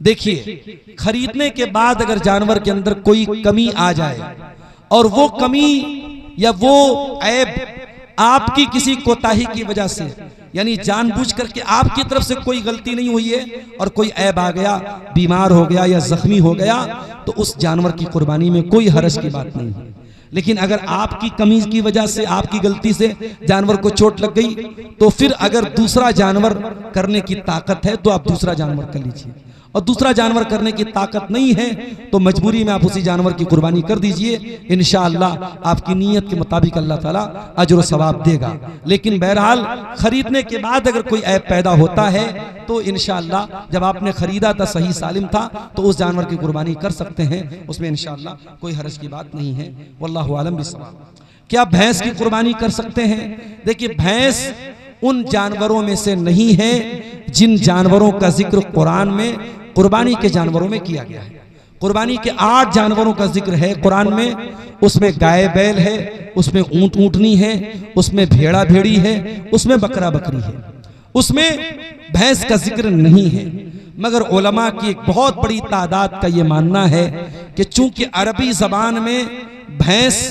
देखिए, खरीदने के बाद अगर जानवर के अंदर कोई कमी आ जाए और वो कमी या वो ऐब आपकी किसी कोताही की वजह से, यानी जानबूझ करके आपकी तरफ से कोई गलती नहीं हुई है और कोई ऐब आ गया, बीमार हो गया या जख्मी हो गया, तो उस जानवर की कुर्बानी में कोई हरज की बात नहीं है। लेकिन अगर आपकी कमी की वजह से, आपकी गलती से जानवर को चोट लग गई, तो फिर अगर दूसरा जानवर करने की ताकत है तो आप दूसरा जानवर कर लीजिए, और दूसरा जानवर करने की ताकत नहीं है तो मजबूरी में आप उसी जानवर की कुर्बानी कर दीजिए। इंशाअल्लाह आपकी नीयत के मुताबिक अल्लाह ताला अजर व सवाब देगा। लेकिन बहरहाल खरीदने के बाद अगर कोई ऐब पैदा होता है तो इंशाअल्लाह जब आपने खरीदा था, सही सालिम था, तो उस जानवर की कुर्बानी कर सकते हैं, उसमें इंशाअल्लाह कोई हरज की बात नहीं है। वल्लाहु आलम बिस्सवाब। क्या भैंस की कुर्बानी कर सकते हैं? देखिए, भैंस उन जानवरों में से नहीं है जिन जानवरों का जिक्र कुरान में कुर्बानी के जानवरों में किया गया है। कुर्बानी के 8 जानवरों का जिक्र है कुरान में, उसमें गाय बैल है, उसमें ऊंट ऊंटनी है, उसमें भेड़ा भेड़ी है, उसमें बकरा बकरी है, उसमें भैंस का जिक्र नहीं है। मगर उलमा की एक बहुत बड़ी तादाद का ये मानना है कि चूंकि अरबी जबान में भैंस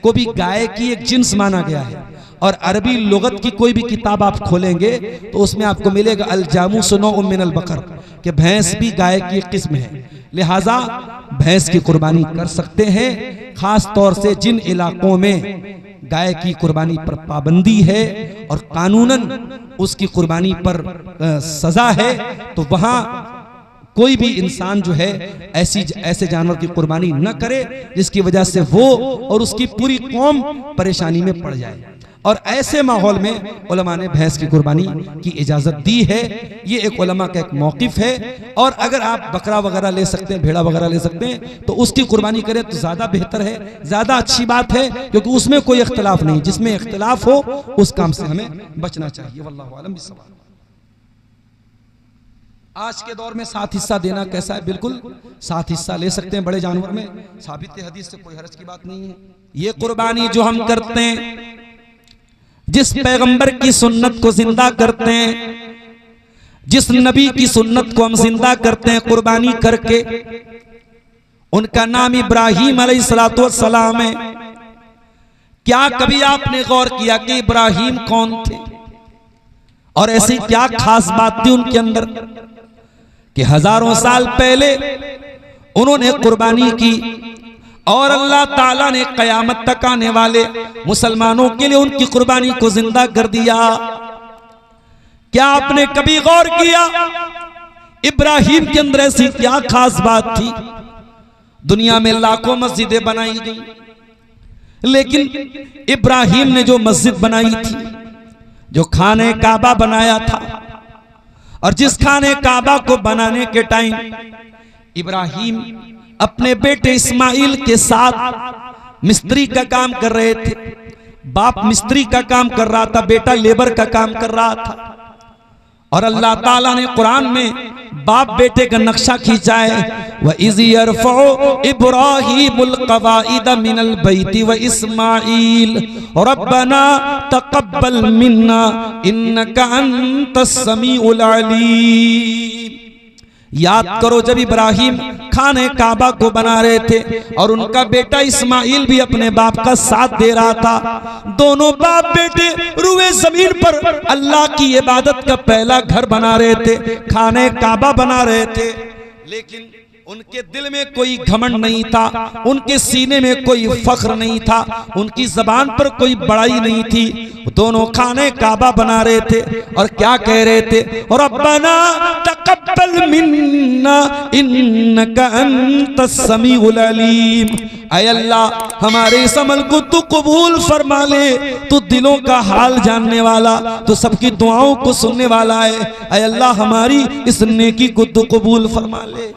को भी गाय की एक जिन्स माना गया है, और अरबी लुगत की कोई भी किताब आप खोलेंगे तो उसमें आपको मिलेगा अल जामूस नौउम मिनल बकर, कि भैंस भी गाय की एक किस्म है। लिहाजा भैंस की कुर्बानी कर सकते हैं, खास तौर से जिन इलाकों में गाय की कुर्बानी पर पाबंदी है और कानूनन उसकी कुर्बानी पर सजा है, तो वहां कोई भी इंसान जो है ऐसे जानवर की कुर्बानी न करे जिसकी वजह से वो और उसकी पूरी कौम परेशानी में पड़ जाए। और ऐसे माहौल में उलमा ने भैंस की कुर्बानी की इजाजत दी है। ये एक उलमा का एक मौकिफ है। और अगर आप बकरा वगैरह ले सकते हैं, भेड़ा वगैरह ले सकते हैं, तो उसकी कुर्बानी करें तो ज्यादा बेहतर है, ज्यादा अच्छी बात है, क्योंकि उसमें कोई इख्तिलाफ नहीं। जिसमें इख्तिलाफ हो उस काम से हमें बचना चाहिए। वल्लाहु आलम बिस्सवाब। आज के दौर में 7 हिस्सा देना कैसा है? बिल्कुल 7 हिस्सा ले सकते हैं बड़े जानवर में, साबित हदीस से कोई हरज की बात नहीं है। ये कुर्बानी जो हम करते हैं, जिस पैगंबर की सुन्नत को जिंदा करते हैं, जिस नबी की सुन्नत को हम जिंदा करते हैं कुर्बानी करके, उनका नाम इब्राहीम अलैहिस्सलातु वस्सलाम है। क्या कभी आपने गौर किया कि इब्राहीम कौन थे और ऐसी क्या खास बात थी उनके अंदर कि हजारों साल पहले उन्होंने कुर्बानी की और अल्लाह ताला ने कयामत तक आने वाले मुसलमानों के लिए उनकी कुर्बानी को जिंदा कर दिया। क्या आपने कभी गौर किया इब्राहीम के अंदर ऐसी क्या खास बात थी? दुनिया में लाखों मस्जिदें बनाई गई, लेकिन इब्राहीम ने जो मस्जिद बनाई थी, जो खाने काबा बनाया था, और जिस खाने काबा को बनाने के टाइम इब्राहीम अपने बेटे इस्माइल के साथ मिस्त्री का काम कर रहे थे। बाप मिस्त्री का काम कर रहा था, बेटा लेबर का काम कर रहा था। और अल्लाह ताला ने कुरान में बाप बेटे का नक्शा खींचा है, व इज़ यरफ़उ इब्राहीमुल क़वाइद मिनल बैति व इस्माइल रब्बना तक़ब्बल मिन्ना इन्नका अंतस समीउल अलीम। याद करो जब इब्राहीम खाने काबा को बना रहे थे और उनका बेटा इस्माइल भी अपने बाप का साथ दे रहा था। दोनों बाप बेटे रुए जमीन पर अल्लाह की इबादत का पहला घर बना रहे थे, खाने काबा बना रहे थे, लेकिन उनके दिल में कोई घमंड नहीं था, उनके सीने में कोई फख्र नहीं था, उनकी जबान पर कोई बड़ाई नहीं थी। दोनों खाने काबा बना रहे थे और क्या कह रहे थे? रब्बना तक़ब्बल मिन्ना इन्नका अंतस समीउल अलीम। ऐ अल्लाह हमारे इस अमल को तू कबूल फरमा ले, तू दिलों का हाल जानने वाला, तू सबकी दुआओं को सुनने वाला है। ऐ अल्लाह हमारी इस नेकी को तू कबूल फरमा ले।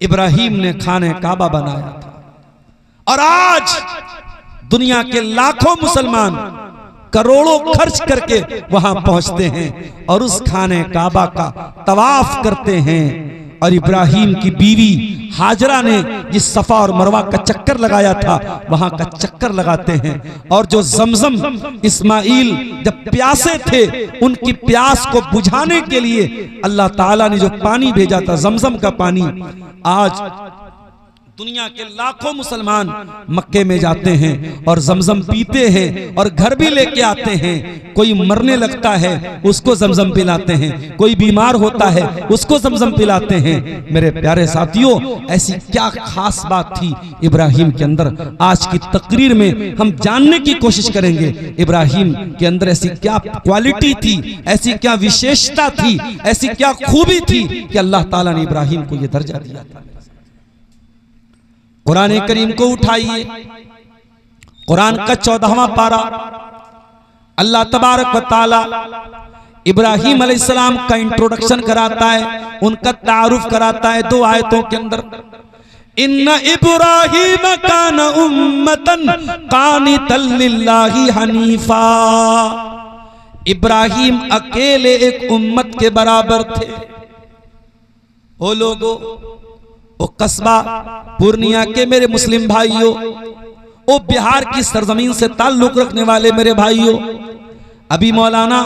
इब्राहीम ने खाने काबा बनाया था और आज दुनिया के लाखों मुसलमान करोड़ों खर्च करके वहां पहुंचते हैं और उस खाने काबा का तवाफ करते हैं। और इब्राहीम की बीवी हाजरा ने जिस सफा और मरवा का चक्कर लगाया था वहां का चक्कर लगाते हैं। और जो जमजम इस्माइल जब प्यासे थे उनकी प्यास को बुझाने के लिए अल्लाह ताला ने जो पानी भेजा था जमजम का पानी, आज दुनिया के लाखों मुसलमान मक्के में जाते हैं और जमजम पीते हैं और घर भी लेके आते हैं। कोई मरने लगता है उसको जमजम पिलाते हैं, कोई बीमार होता है उसको जमजम पिलाते हैं। मेरे प्यारे साथियों, ऐसी क्या खास बात थी इब्राहिम के अंदर? आज की तकरीर में हम जानने की कोशिश करेंगे इब्राहिम के अंदर ऐसी क्या क्वालिटी थी, ऐसी क्या विशेषता थी, ऐसी क्या खूबी थी कि अल्लाह ताला ने इब्राहिम को यह दर्जा दिया था। कुरान करीम को उठाइए, कुरान का 14वां पारा, अल्लाह तबारक व तआला इब्राहिम अलैहिस्सलाम का इंट्रोडक्शन कराता है, उनका तारुफ कराता है 2 आयतों के अंदर। इन्ना इब्राहिम काना उम्मतन कानितन लिल्लाहि हनीफा। इब्राहिम अकेले एक उम्मत के बराबर थे। ओ लोगों, ओ कस्बा पूर्णिया के मेरे मुस्लिम भाइयों, ओ बिहार की सरजमीन से ताल्लुक रखने वाले मेरे भाइयों, अभी मौलाना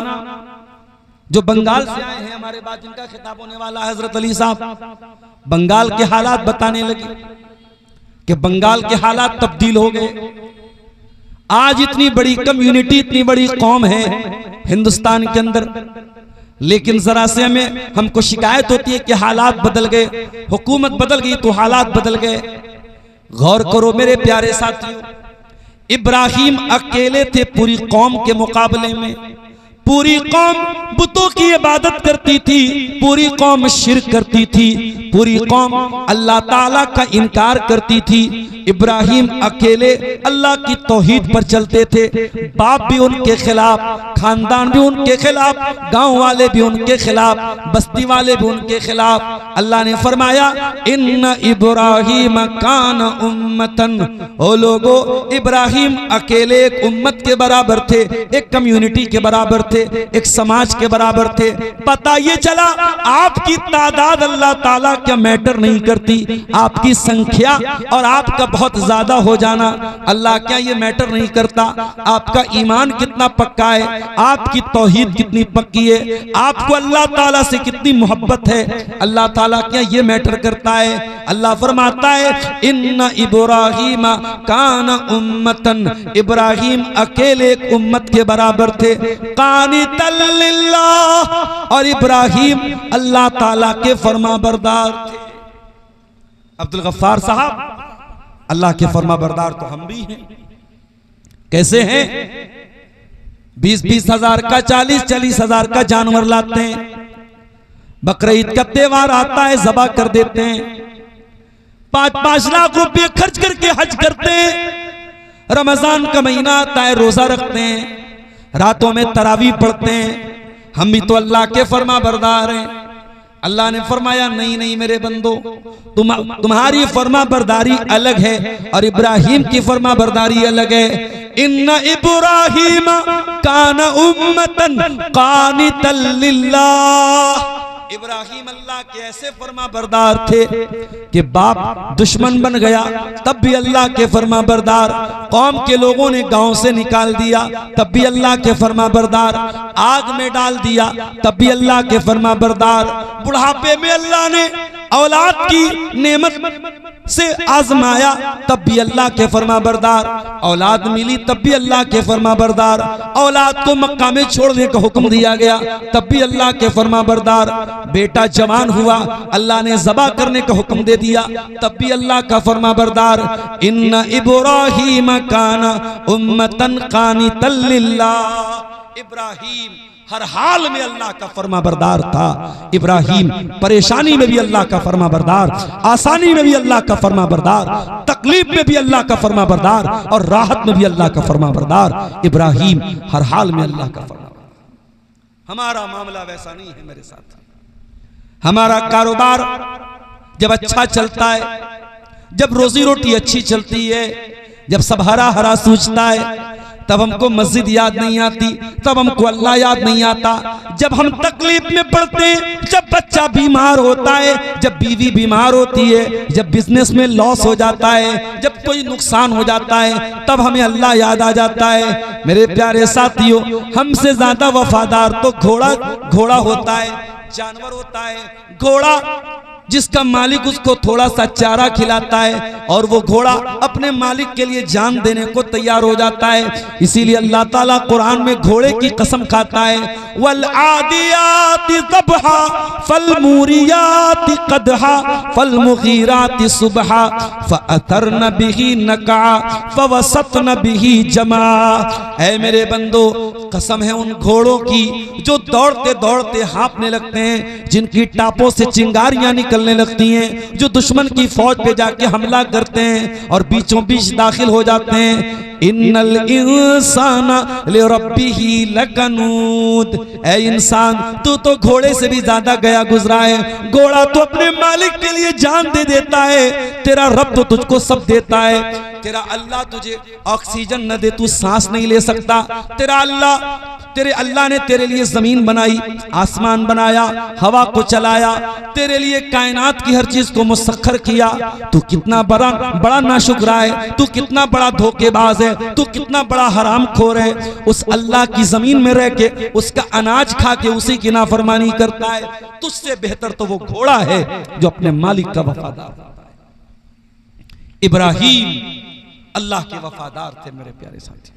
जो बंगाल से आए हैं हमारे बाद जिनका खिताब होने वाला है हजरत अली साहब, बंगाल के हालात बताने लगे कि बंगाल के हालात तब्दील हो गए। आज इतनी बड़ी कम्युनिटी, इतनी बड़ी कौम है हिंदुस्तान के अंदर, लेकिन जरा से हमें हमको शिकायत होती है कि हालात बदल गए, हुकूमत बदल गई तो हालात बदल गए। गौर करो मेरे प्यारे साथियों, इब्राहिम अकेले थे पूरी कौम के मुकाबले में। पूरी कौम बुतों की इबादत करती थी, पूरी कौम शिर्क करती थी, पूरी कौम अल्लाह ताला का इनकार करती थी। इब्राहिम अकेले अल्लाह की तौहीद पर चलते थे। बाप भी उनके खिलाफ, खानदान भी उनके खिलाफ, गांव वाले भी उनके खिलाफ, बस्ती वाले भी उनके खिलाफ। अल्लाह ने फरमाया इन्ना इब्राहिम कान उम्मतन। ओ लोगो, इब्राहिम अकेले एक उम्मत के बराबर थे, एक कम्युनिटी के बराबर थे, एक समाज के बराबर थे। पता ये चला आपकी तादाद अल्लाह ताला क्या मैटर नहीं करती, आपकी संख्या और आपका बहुत ज्यादा हो जाना अल्लाह क्या ये मैटर नहीं करता। आपका ईमान कितना पक्का है, आपकी तौहीद कितनी पक्की है, आपको अल्लाह ताला से कितनी मोहब्बत है, अल्लाह ताला क्या ये मैटर करता है। अल्लाह फरमाता है इन्ना इब्राहिम कान उम्मतन। इब्राहिम अकेले एक उम्मत के बराबर थे। कानितन लिल्लाह, और इब्राहिम अल्लाह ताला के फरमाबरदार थे। अब्दुल गफ्फार साहब, अल्लाह के फरमाबरदार तो हम भी हैं। कैसे हैं? 20-20 हजार का, 40-40 हजार का जानवर लाते हैं, बकरीद का त्योहार आता है ज़बा कर देते हैं, 5-5 लाख रुपए खर्च करके हज करते हैं। रमजान का महीना आता है, रोजा रखते हैं, रातों में तरावी पढ़ते हैं। हम भी तो अल्लाह के फरमाबरदार हैं। अल्लाह ने फरमाया नहीं नहीं मेरे बंदो, तुम्हारी फरमाबरदारी अलग है और इब्राहिम की फरमाबरदारी अलग है। इन्ना इब्राहिम काना उम्मतन कानितन लिल्लाह। इब्राहिम अल्लाह के ऐसे फरमाबरदार थे कि बाप दुश्मन बन गया तब भी अल्लाह के फरमाबरदार, कौम के लोगों ने गांव से निकाल दिया तब भी अल्लाह के फरमाबरदार, आग में डाल दिया तब भी अल्लाह के फरमाबरदार, बुढ़ापे में अल्लाह ने औलाद की नेमत से आजमाया तब भी अल्लाह के फरमाबरदार, औलाद मिली तब भी अल्लाह के फरमाबरदार, औलाद को मक्का में छोड़ने का हुक्म दिया गया तब भी अल्लाह के फरमाबरदार, बेटा जवान हुआ अल्लाह ने ज़बा करने का हुक्म दे दिया तब भी अल्लाह का फरमाबरदार। इन्ना इब्राहिम काना उम्मतन कानितन लिल्लाह। इब्राहिम हर हाल में अल्लाह का फरमाबरदार था। इब्राहिम परेशानी में भी अल्लाह का फरमाबरदार, आसानी में भी अल्लाह का फरमाबरदार, तकलीफ में भी अल्लाह का फरमाबरदार और राहत में भी अल्लाह का फरमाबरदार। इब्राहिम हर हाल में अल्लाह का फरमाबरदार। हमारा मामला वैसा नहीं है मेरे साथ। हमारा कारोबार जब अच्छा चलता है, जब रोजी रोटी अच्छी चलती है, जब सब हरा हरा सूझता है, तब हमको मस्जिद याद नहीं आती, तब हमको अल्लाह याद नहीं आता। जब हम तकलीफ में पड़ते हैं, जब बच्चा बीमार होता है, जब बीवी बीमार होती है, जब बिजनेस में लॉस हो जाता है, जब कोई नुकसान हो जाता है, तब हमें अल्लाह याद आ जाता है। मेरे प्यारे साथियों, हमसे ज्यादा वफादार तो घोड़ा होता है, जानवर होता है। घोड़ा जिसका मालिक उसको थोड़ा सा चारा खिलाता है और वो घोड़ा अपने मालिक के लिए जान देने को तैयार हो जाता है। इसीलिए अल्लाह ताला कुरान में घोड़े की कसम खाता है, वल आदियाति ज़बहा फल मूरियाति क़दहा फल मुग़ीराति सुबहा फ़अतरन बिही नक़ा फ़वसतन बिही जमा। ऐ मेरे बंदो, कसम है उन घोड़ों की जो दौड़ते दौड़ते हाँफने लगते हैं, जिनकी टापों से चिंगारियां निकलने लगती हैं, जो दुश्मन की फौज पे जाके हमला करते हैं और बीचों बीच दाखिल हो जाते हैं। इन्नल इंसाना लिरब्बिही लकनूद। ऐ इंसान, तू तो घोड़े से भी ज्यादा गया गुजरा है। घोड़ा तो अपने मालिक के लिए जान दे देता है, तेरा रब तो तुझको सब देता है। तेरा अल्लाह तुझे ऑक्सीजन न दे, तू सांस नहीं ले सकता। तेरे अल्लाह ने तेरे लिए जमीन बनाई, आसमान बनाया, हवा को चलाया, तेरे लिए कायनात की हर चीज को मुसख्खर किया। तू कितना बड़ा नाशुक्र है, तू कितना बड़ा धोखेबाज है, तू कितना बड़ा हरामखोर है। उस अल्लाह की जमीन में रह के उसका अनाज खा के उसी की नाफरमानी करता है। तुझसे बेहतर तो वो घोड़ा है जो अपने मालिक का वफादार है। इब्राहीम अल्लाह के वफादार थे। मेरे प्यारे साथी,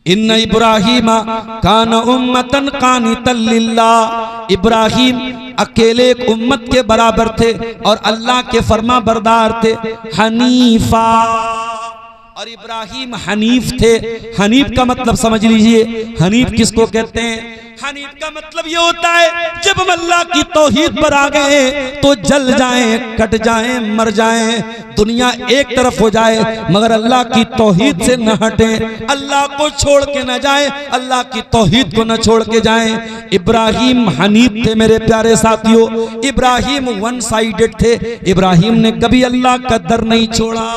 इन्ना इब्राहीमा कान उम्मतन कानितन लिल्लाह। इब्राहीम अकेले एक उम्मत के बराबर थे और अल्लाह के फरमा बरदार थे। हनीफा, और इब्राहीम हनीफ थे। हनीफ का मतलब समझ लीजिए, हनीफ किसको कहते हैं? हनीफ का मतलब ये होता है जब हम अल्लाह की तौहीद पर आ गए तो जल जाएं, कट जाएं, मर जाएं, दुनिया एक तरफ हो जाए मगर अल्लाह की तौहीद से न हटे, अल्लाह को छोड़ के न जाए, अल्लाह की तौहीद को न छोड़ के जाएं। इब्राहीम हनीफ थे। मेरे प्यारे साथियों, इब्राहीम वन साइडेड थे। इब्राहीम ने कभी अल्लाह का दर नहीं छोड़ा।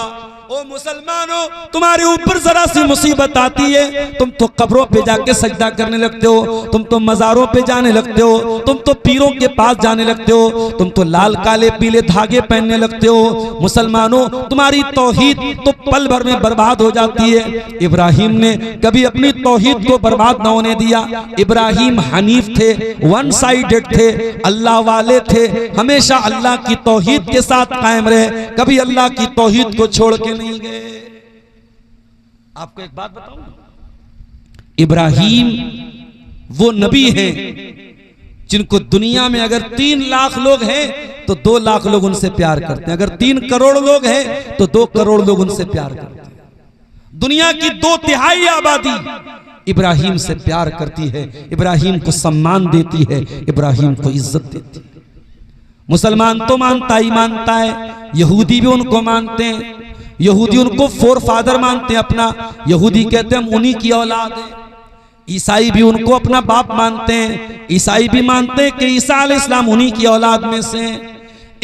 ओ मुसलमानों, तुम्हारे ऊपर जरा सी मुसीबत आती है, तुम तो कब्रों पे जाके सजदा करने लगते हो, तुम तो मज़ारों पे जाने लगते हो, तुम तो पीरों के पास जाने लगते हो, तुम तो लाल काले पीले धागे पहनने लगते हो। मुसलमानों, तुम्हारी तौहीद तो पल भर में बर्बाद हो जाती है। इब्राहीम ने कभी अपनी तौहीद को बर्बाद न होने दिया। इब्राहीम हनीफ थे, वन साइडेड थे, अल्लाह वाले थे, हमेशा अल्लाह की तौहीद के साथ कायम रहे, कभी अल्लाह की तौहीद को छोड़ के नहीं गए। आपको एक बात बताऊं, इब्राहीम वो नबी हैं जिनको दुनिया में अगर 3 लाख लोग हैं तो 2 लाख लोग उनसे प्यार करते हैं, अगर 3 करोड़ लोग हैं तो 2 करोड़ लोग उनसे प्यार करते हैं। दुनिया की 2/3 आबादी इब्राहीम से प्यार करती है, इब्राहीम को सम्मान देती है, इब्राहीम को इज्जत देती है। मुसलमान तो मानता ही मानता है, यहूदी भी उनको मानते हैं, यहूदी उनको 4 फादर मानते हैं अपना, यहूदी कहते हैं हम उन्हीं की औलाद हैं। ईसाई भी उनको अपना बाप मानते हैं, ईसाई भी मानते हैं कि ईसा अलैहिस्सलाम उन्हीं की औलाद में से हैं।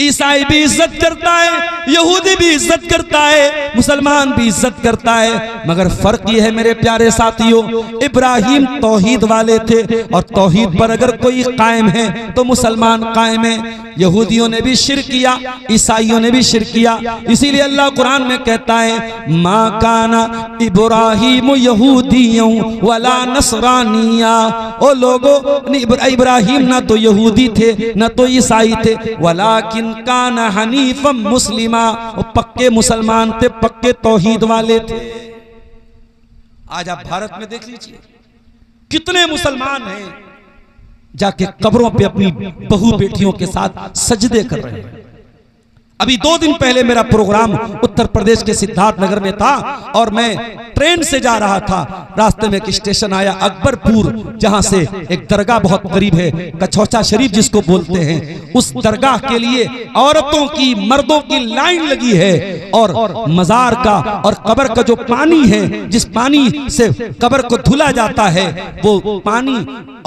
ईसाई भी इज्जत करता है, यहूदी भी इज्जत करता है, मुसलमान भी इज्जत करता है, मगर फर्क ये है मेरे प्यारे साथियों, इब्राहीम तौहीद वाले थे और तौहीद पर अगर कोई कायम है तो मुसलमान कायम है। यहूदियों ने भी शिर्क किया, ईसाइयों ने भी शिर्क किया। इसीलिए अल्लाह कुरान में कहता है मा काना इब्राहीम यहूदियों वला नसरानिया। ओ लोगों, इब्राहीम ना तो यहूदी थे ना तो ईसाई थे, वलाकिन काना हनीफम मुस्लिमा, वो पक्के मुसलमान थे, पक्के तौहीद वाले थे। आज आप भारत में देख लीजिए कितने मुसलमान हैं जाके कब्रों पे अपनी बहू बेटियों के साथ सजदे कर रहे हैं। अभी 2 दिन पहले मेरा प्रोग्राम उत्तर प्रदेश के सिद्धार्थ नगर में था और मैं ट्रेन से जा रहा था, रास्ते में एक स्टेशन आया अकबरपुर, जहां से एक दरगाह बहुत करीब है, कछौचा शरीफ जिसको बोलते हैं, उस दरगाह के लिए औरतों की मर्दों की लाइन लगी है और मजार का और कब्र का जो पानी है, जिस पानी से कब्र को धुला जाता है, वो पानी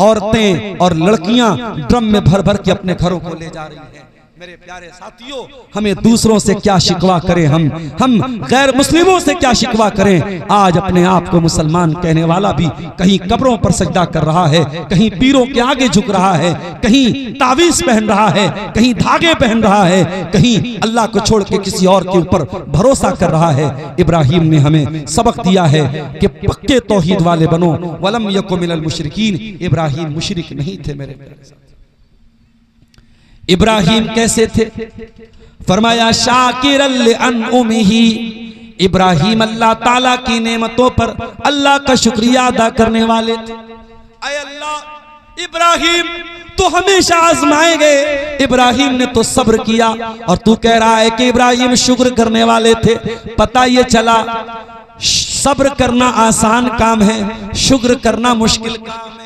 औरतें और लड़कियां ड्रम में भर भर के अपने घरों को ले जा रही हैं। मेरे प्यारे साथियों, हमें दूसरों से क्या शिकवा करें, हम गैर मुस्लिमों से क्या शिकवा करें। आज अपने आप को मुसलमान कहने वाला भी कहीं कब्रों पर सजदा कर रहा है, कहीं पीरों के आगे झुक रहा है, कहीं तावीज पहन रहा है, कहीं धागे पहन रहा है, कहीं अल्लाह को छोड़ के किसी और के ऊपर भरोसा कर रहा है। इब्राहिम ने हमें सबक दिया है कि पक्के तौहीद वाले बनो, वलम यकु मिनल मुशरिकीन। इब्राहिम मुशरिक नहीं थे मेरे प्यारे। इब्राहिम कैसे थे? फरमाया शाकिरल लिअनउमिही। इब्राहिम अल्लाह ताला की नेमतों पर अल्लाह का शुक्रिया अदा करने वाले थे। अय अल्लाह, इब्राहिम तो हमेशा आजमाए गए, इब्राहिम ने तो सब्र किया, और तू कह रहा है कि इब्राहिम शुक्र करने वाले थे। पता ये चला सब्र करना आसान काम है, शुक्र करना मुश्किल काम है।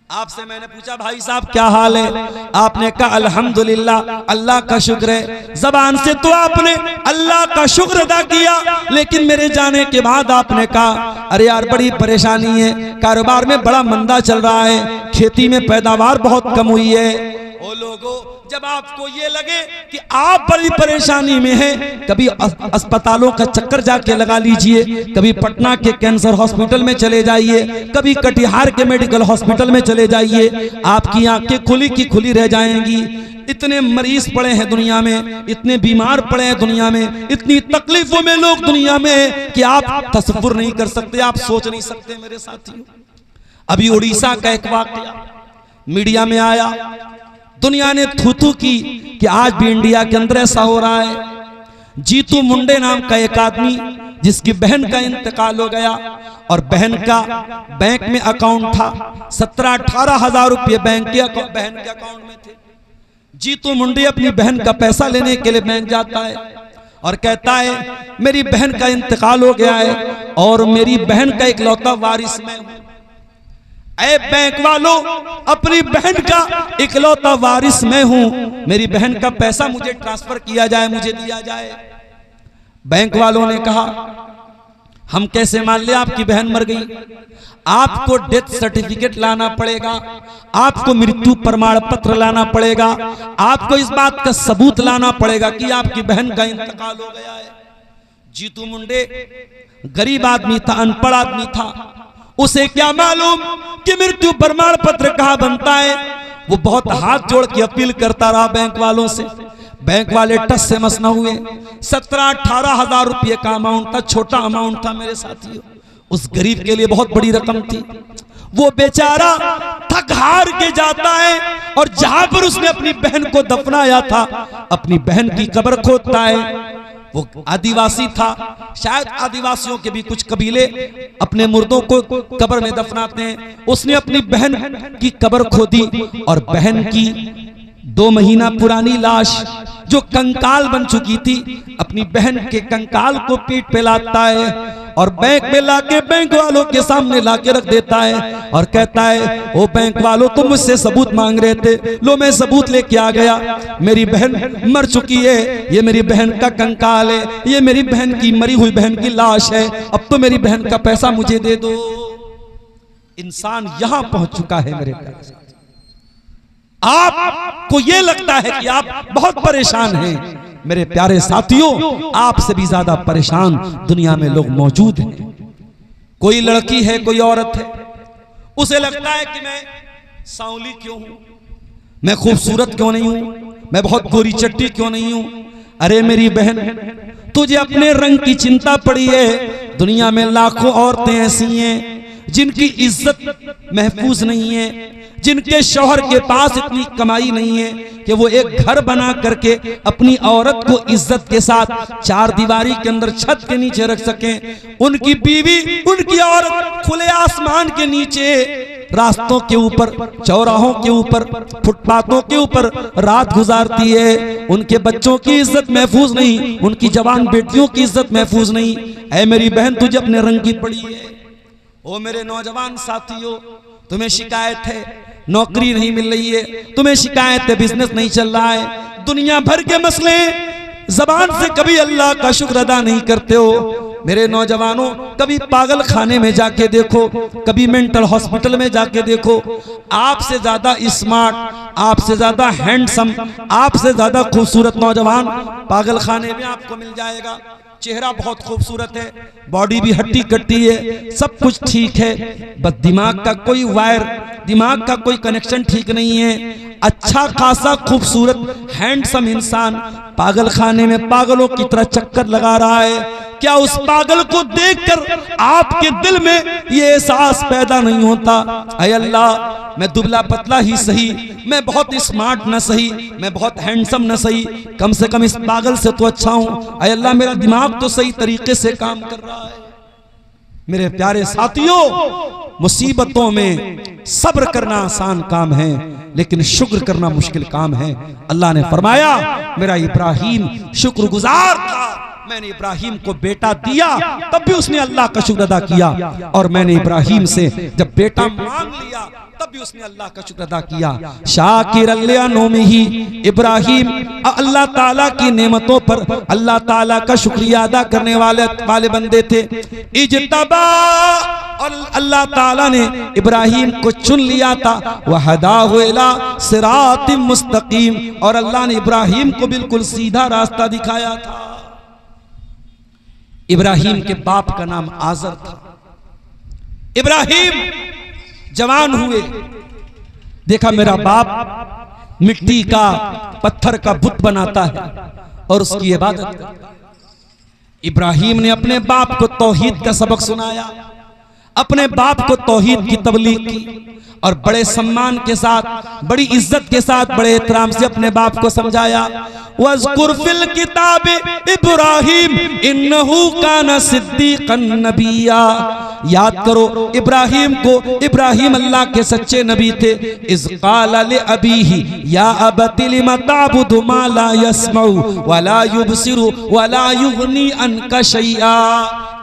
आपसे मैंने पूछा भाई साहब क्या हाल है? आपने कहा अल्हम्दुलिल्लाह, अल्लाह का शुक्र है। जबान से तो आपने अल्लाह का शुक्र अदा किया, लेकिन मेरे जाने के बाद आपने कहा अरे यार बड़ी परेशानी है, कारोबार में बड़ा मंदा चल रहा है, खेती में पैदावार बहुत कम हुई है। ओ लोगों, जब आपको ये लगे कि आप बड़ी परेशानी में हैं, कभी अस्पतालों का चक्कर जाके लगा लीजिए, कभी पटना के कैंसर हॉस्पिटल में चले जाइए, कभी कटिहार के मेडिकल हॉस्पिटल में चले जाइए, आपकी आंखें खुली की खुली रह जाएंगी। इतने मरीज पड़े हैं दुनिया में, इतने बीमार पड़े हैं दुनिया में, इतनी तकलीफों में लोग दुनिया में कि आप तसव्वुर नहीं कर सकते, आप सोच नहीं सकते मेरे साथियों। अभी उड़ीसा का एक वाकया मीडिया में आया, दुनिया ने थू की कि आज भी इंडिया के अंदर ऐसा हो रहा है। जीतू मुंडे नाम का एक आदमी, जिसकी बहन का इंतकाल हो गया, और बहन का बैंक में अकाउंट था, 17-18 हजार रुपये बहन के अकाउंट में थे। जीतू मुंडे अपनी बहन का पैसा लेने के लिए बैंक जाता है और कहता है मेरी बहन का इंतकाल हो गया है और मेरी बहन का इकलौता वारिस मैं हूं। ऐ बैंक वालों, अपनी बहन का इकलौता वारिस मैं हूं, मेरी बहन का पैसा मुझे ट्रांसफर किया जाए, मुझे दिया जाए। बैंक वालों ने कहा हम कैसे मान ले आपकी बहन मर गई, आपको डेथ सर्टिफिकेट लाना पड़ेगा, आपको मृत्यु प्रमाण पत्र लाना पड़ेगा, आपको इस बात का सबूत लाना पड़ेगा कि आपकी बहन का इंतकाल हो गया है। जीतू मुंडे गरीब आदमी था, अनपढ़ आदमी था, उसे क्या मालूम कि मृत्यु प्रमाण पत्र कहां बनता है। वो बहुत हाथ जोड़ के अपील करता रहा बैंक वालों से। बैंक वाले टस से मस न हुए। 17-18 हजार रुपये का अमाउंट था, छोटा अमाउंट था मेरे साथियों, उस गरीब के लिए बहुत बड़ी रकम थी। वो बेचारा थक हार के जाता है और जहां पर उसने अपनी बहन को दफनाया था, अपनी बहन की कब्र खोदता है। वो आदिवासी था, शायद आदिवासियों के भी कुछ कबीले अपने मुर्दों को कब्र में दफनाते हैं। उसने अपनी बहन की कब्र खोदी और बहन की 2 महीना पुरानी लाश जो कंकाल बन चुकी थी, अपनी बहन के कंकाल को पीठ पे लाता है और बैंक में लाके बैंक वालों के सामने लाके रख देता है और कहता है ओ बैंक वालों, तुम मुझसे सबूत मांग रहे थे, लो मैं सबूत लेके आ गया। मेरी बहन मर चुकी है, ये मेरी बहन का कंकाल है, ये मेरी बहन की मरी हुई बहन की लाश है, अब तो मेरी बहन का पैसा मुझे दे दो। इंसान यहां पहुंच चुका है मेरे प्यारे। आपको ये लगता है कि आप बहुत परेशान हैं, मेरे प्यारे साथियों, आपसे भी ज्यादा परेशान दुनिया में लोग मौजूद हैं। कोई लड़की है, कोई औरत है, उसे लगता है कि मैं सांवली क्यों हूं, मैं खूबसूरत क्यों नहीं हूं, मैं बहुत गोरी चट्टी क्यों नहीं हूं। अरे मेरी बहन, तुझे अपने रंग की चिंता पड़ी है। दुनिया में लाखों औरतें ऐसी हैं जिनकी इज्जत महफूज नहीं है, जिनके शौहर के पास इतनी कमाई नहीं है कि वो एक घर बना करके अपनी औरत को इज्जत के साथ 4 दीवारी के अंदर छत के नीचे रख सकें। उनकी बीवी, उनकी औरत खुले आसमान के नीचे, रास्तों के ऊपर, चौराहों के ऊपर, फुटपाथों के ऊपर रात गुजारती है। उनके बच्चों की इज्जत महफूज नहीं, उनकी जवान बेटियों की इज्जत महफूज नहीं। ऐ मेरी बहन, तुझे अपने रंग की पड़ी है। ओ मेरे नौजवान साथियों, तुम्हें शिकायत है नौकरी नहीं मिल रही है, तुम्हें शिकायत है बिजनेस नहीं चल रहा है, दुनिया भर के मसले, जबान से कभी अल्लाह का शुक्र अदा नहीं करते हो। मेरे नौजवानों, कभी पागल खाने में जाके देखो, कभी मेंटल हॉस्पिटल में जाके देखो, आपसे ज्यादा स्मार्ट, आपसे ज्यादा हैंडसम, आपसे ज्यादा खूबसूरत नौजवान पागल खाने में आपको मिल जाएगा। चेहरा बहुत खूबसूरत है, बॉडी भी हट्टी कट्टी है, सब कुछ ठीक है, बस दिमाग का कोई वायर, दिमाग का कोई कनेक्शन ठीक नहीं है। अच्छा खासा खूबसूरत हैंडसम इंसान पागल खाने में पागलों की तरह चक्कर लगा रहा है। क्या उस पागल को देखकर आपके दिल में ये एहसास पैदा नहीं होता, ऐ अल्लाह मैं दुबला पतला ही सही, मैं बहुत स्मार्ट न सही, मैं बहुत हैंडसम न सही, कम से कम इस पागल से तो अच्छा हूं। ऐ अल्लाह मेरा दिमाग तो सही तरीके से काम कर रहा है। मेरे प्यारे साथियों, मुसीबतों में सब्र करना आसान काम है, लेकिन शुक्र करना मुश्किल काम है। अल्लाह ने फरमाया मेरा इब्राहिम शुक्रगुजार था, मैंने इब्राहिम को बेटा दिया तब भी उसने अल्लाह का शुक्र अदा किया, और मैंने इब्राहिम से जब बेटा मांग लिया तब भी उसने अल्लाह का शुक्र अदा किया। शाकिर ही इब्राहिम अल्लाह ताला की नेमतों पर अल्लाह ताला का शुक्रिया अदा करने वाले बंदे थे। इज्तबा, और अल्लाह ताला ने इब्राहिम को चुन लिया था, वहदाहु इला सिरातिम मुस्तकीम, और अल्लाह ने इब्राहिम को बिल्कुल सीधा रास्ता दिखाया था। इब्राहिम के बाप का नाम आजर था। इब्राहिम जवान हुए, देखा मेरा बाप मिट्टी का पत्थर का बुत बनाता है और उसकी इबादत करता है। इब्राहिम ने अपने बाप को तौहीद का सबक सुनाया, अपने बाप को तौहीद की तबलीग की, और बड़े सम्मान के साथ, बड़ी इज्जत के साथ, बड़े एहतराम से अपने बाप को समझाया। वज़कुर फिल किताब इब्राहिम इन्नहु काना सिद्दीक़न नबिय्या, याद करो इब्राहिम को, इब्राहिम अल्लाह के सच्चे नबी थे। इज़ क़ाला लि अबीही या अबति लिमा ताबुदु मा ला यस्मउ वला युबसिरु वला युग़नी अन्का शैआ।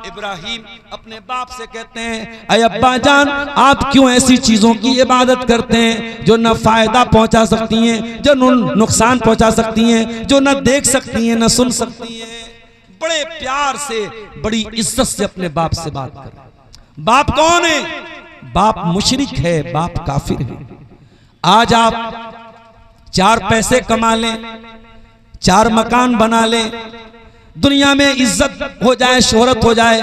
इब्राहिम अपने बाप से कहते हैं, अय अब्बा जान, आप क्यों ऐसी चीजों की इबादत करते हैं जो न फायदा पहुंचा सकती हैं, जो नुकसान पहुंचा सकती हैं, जो न देख सकती हैं न सुन सकती हैं। बड़े प्यार से, बड़ी इज्जत से अपने बाप से बात कर। बाप कौन है? बाप मुशरिक है, बाप काफिर है। आज आप 4 पैसे कमा लें, 4 मकान बना लें, दुनिया में इज्जत हो जाए, शोहरत हो जाए,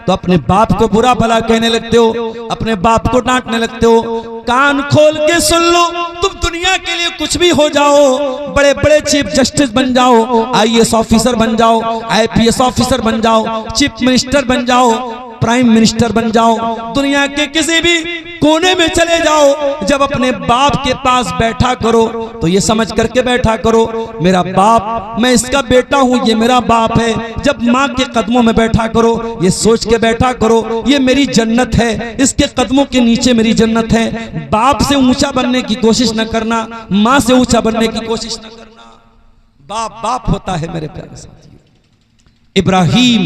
तो अपने बाप को बुरा भला कहने लगते हो, अपने बाप को डांटने लगते हो। कान खोल के सुन लो, तुम दुनिया के लिए कुछ भी हो जाओ, बड़े बड़े चीफ जस्टिस बन जाओ, IAS ऑफिसर बन जाओ, IPS ऑफिसर बन जाओ, चीफ मिनिस्टर बन जाओ, प्राइम मिनिस्टर बन जाओ, दुनिया के किसी भी कोने में चले जाओ, जब अपने बाप के पास बैठा करो तो ये समझ करके बैठा करो, मेरा बाप, मैं इसका बेटा हूं, ये मेरा बाप है। जब माँ के कदमों में बैठा करो, ये सोच के बैठा करो, ये मेरी जन्नत है, इसके कदमों के नीचे मेरी जन्नत है। बाप से ऊंचा बनने की कोशिश न करना, माँ से ऊंचा बनने की कोशिश न करना। बाप बाप होता है मेरे प्यारे साथियों। इब्राहिम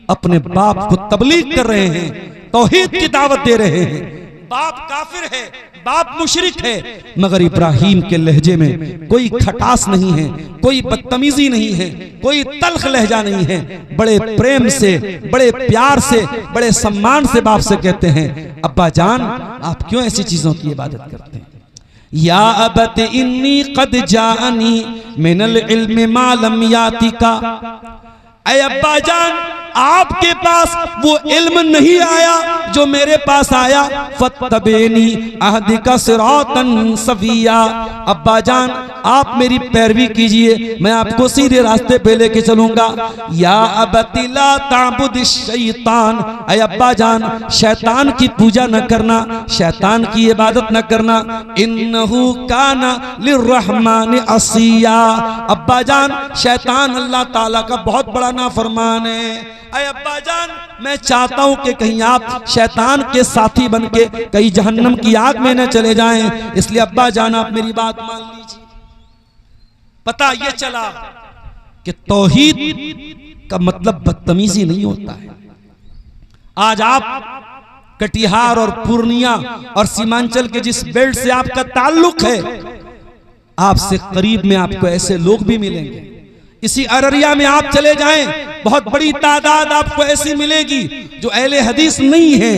अपने बाप को तबलीग कर रहे हैं, तौहीद की दावत दे रहे हैं। बाप काफिर है, बाप मुशरिक है, मगर इब्राहिम के लहजे में कोई खटास नहीं है, कोई बदतमीजी नहीं है, कोई तल्ख लहजा नहीं है। बड़े प्रेम से, बड़े प्यार से, बड़े सम्मान से बाप से कहते हैं, अब्बा जान, आप क्यों ऐसी चीजों की इबादत करते हैं? या अबत इन्नी कद जाअनी मिनल इल्म मा लम यातिका, ऐ अब्बा जान, आपके पास वो इल्म नहीं आया जो मेरे पास आया। फत्तबेनी अहदिका सिरातन सविया, अब्बा जान आप मेरी पैरवी कीजिए, मैं आपको सीधे रास्ते पे लेके चलूंगा। या अबती ला ताबुदिश शैतान, ऐ अब्बा जान शैतान की पूजा न करना, शैतान की इबादत न करना। इन्नहु काना लिर्रहमान असिया, अब्बा जान शैतान अल्लाह ताला का बहुत बड़ा नाफरमान है। ऐ अब्बा जान, मैं चाहता हूं कि कहीं आप शैतान के साथी बनके कहीं जहन्नम की आग में न चले जाएं, इसलिए अब्बा जान आप मेरी बात मान लीजिए। पता ये चला कि तौहीद का मतलब बदतमीजी नहीं होता है। आज आप कटिहार और पूर्णिया और सीमांचल के जिस बेल्ट से आपका ताल्लुक है, आपसे करीब में आपको ऐसे लोग भी मिलेंगे। इसी अररिया में आप चले जाएं, बहुत बड़ी तादाद आपको ऐसी मिलेगी जो अहले हदीस नहीं है,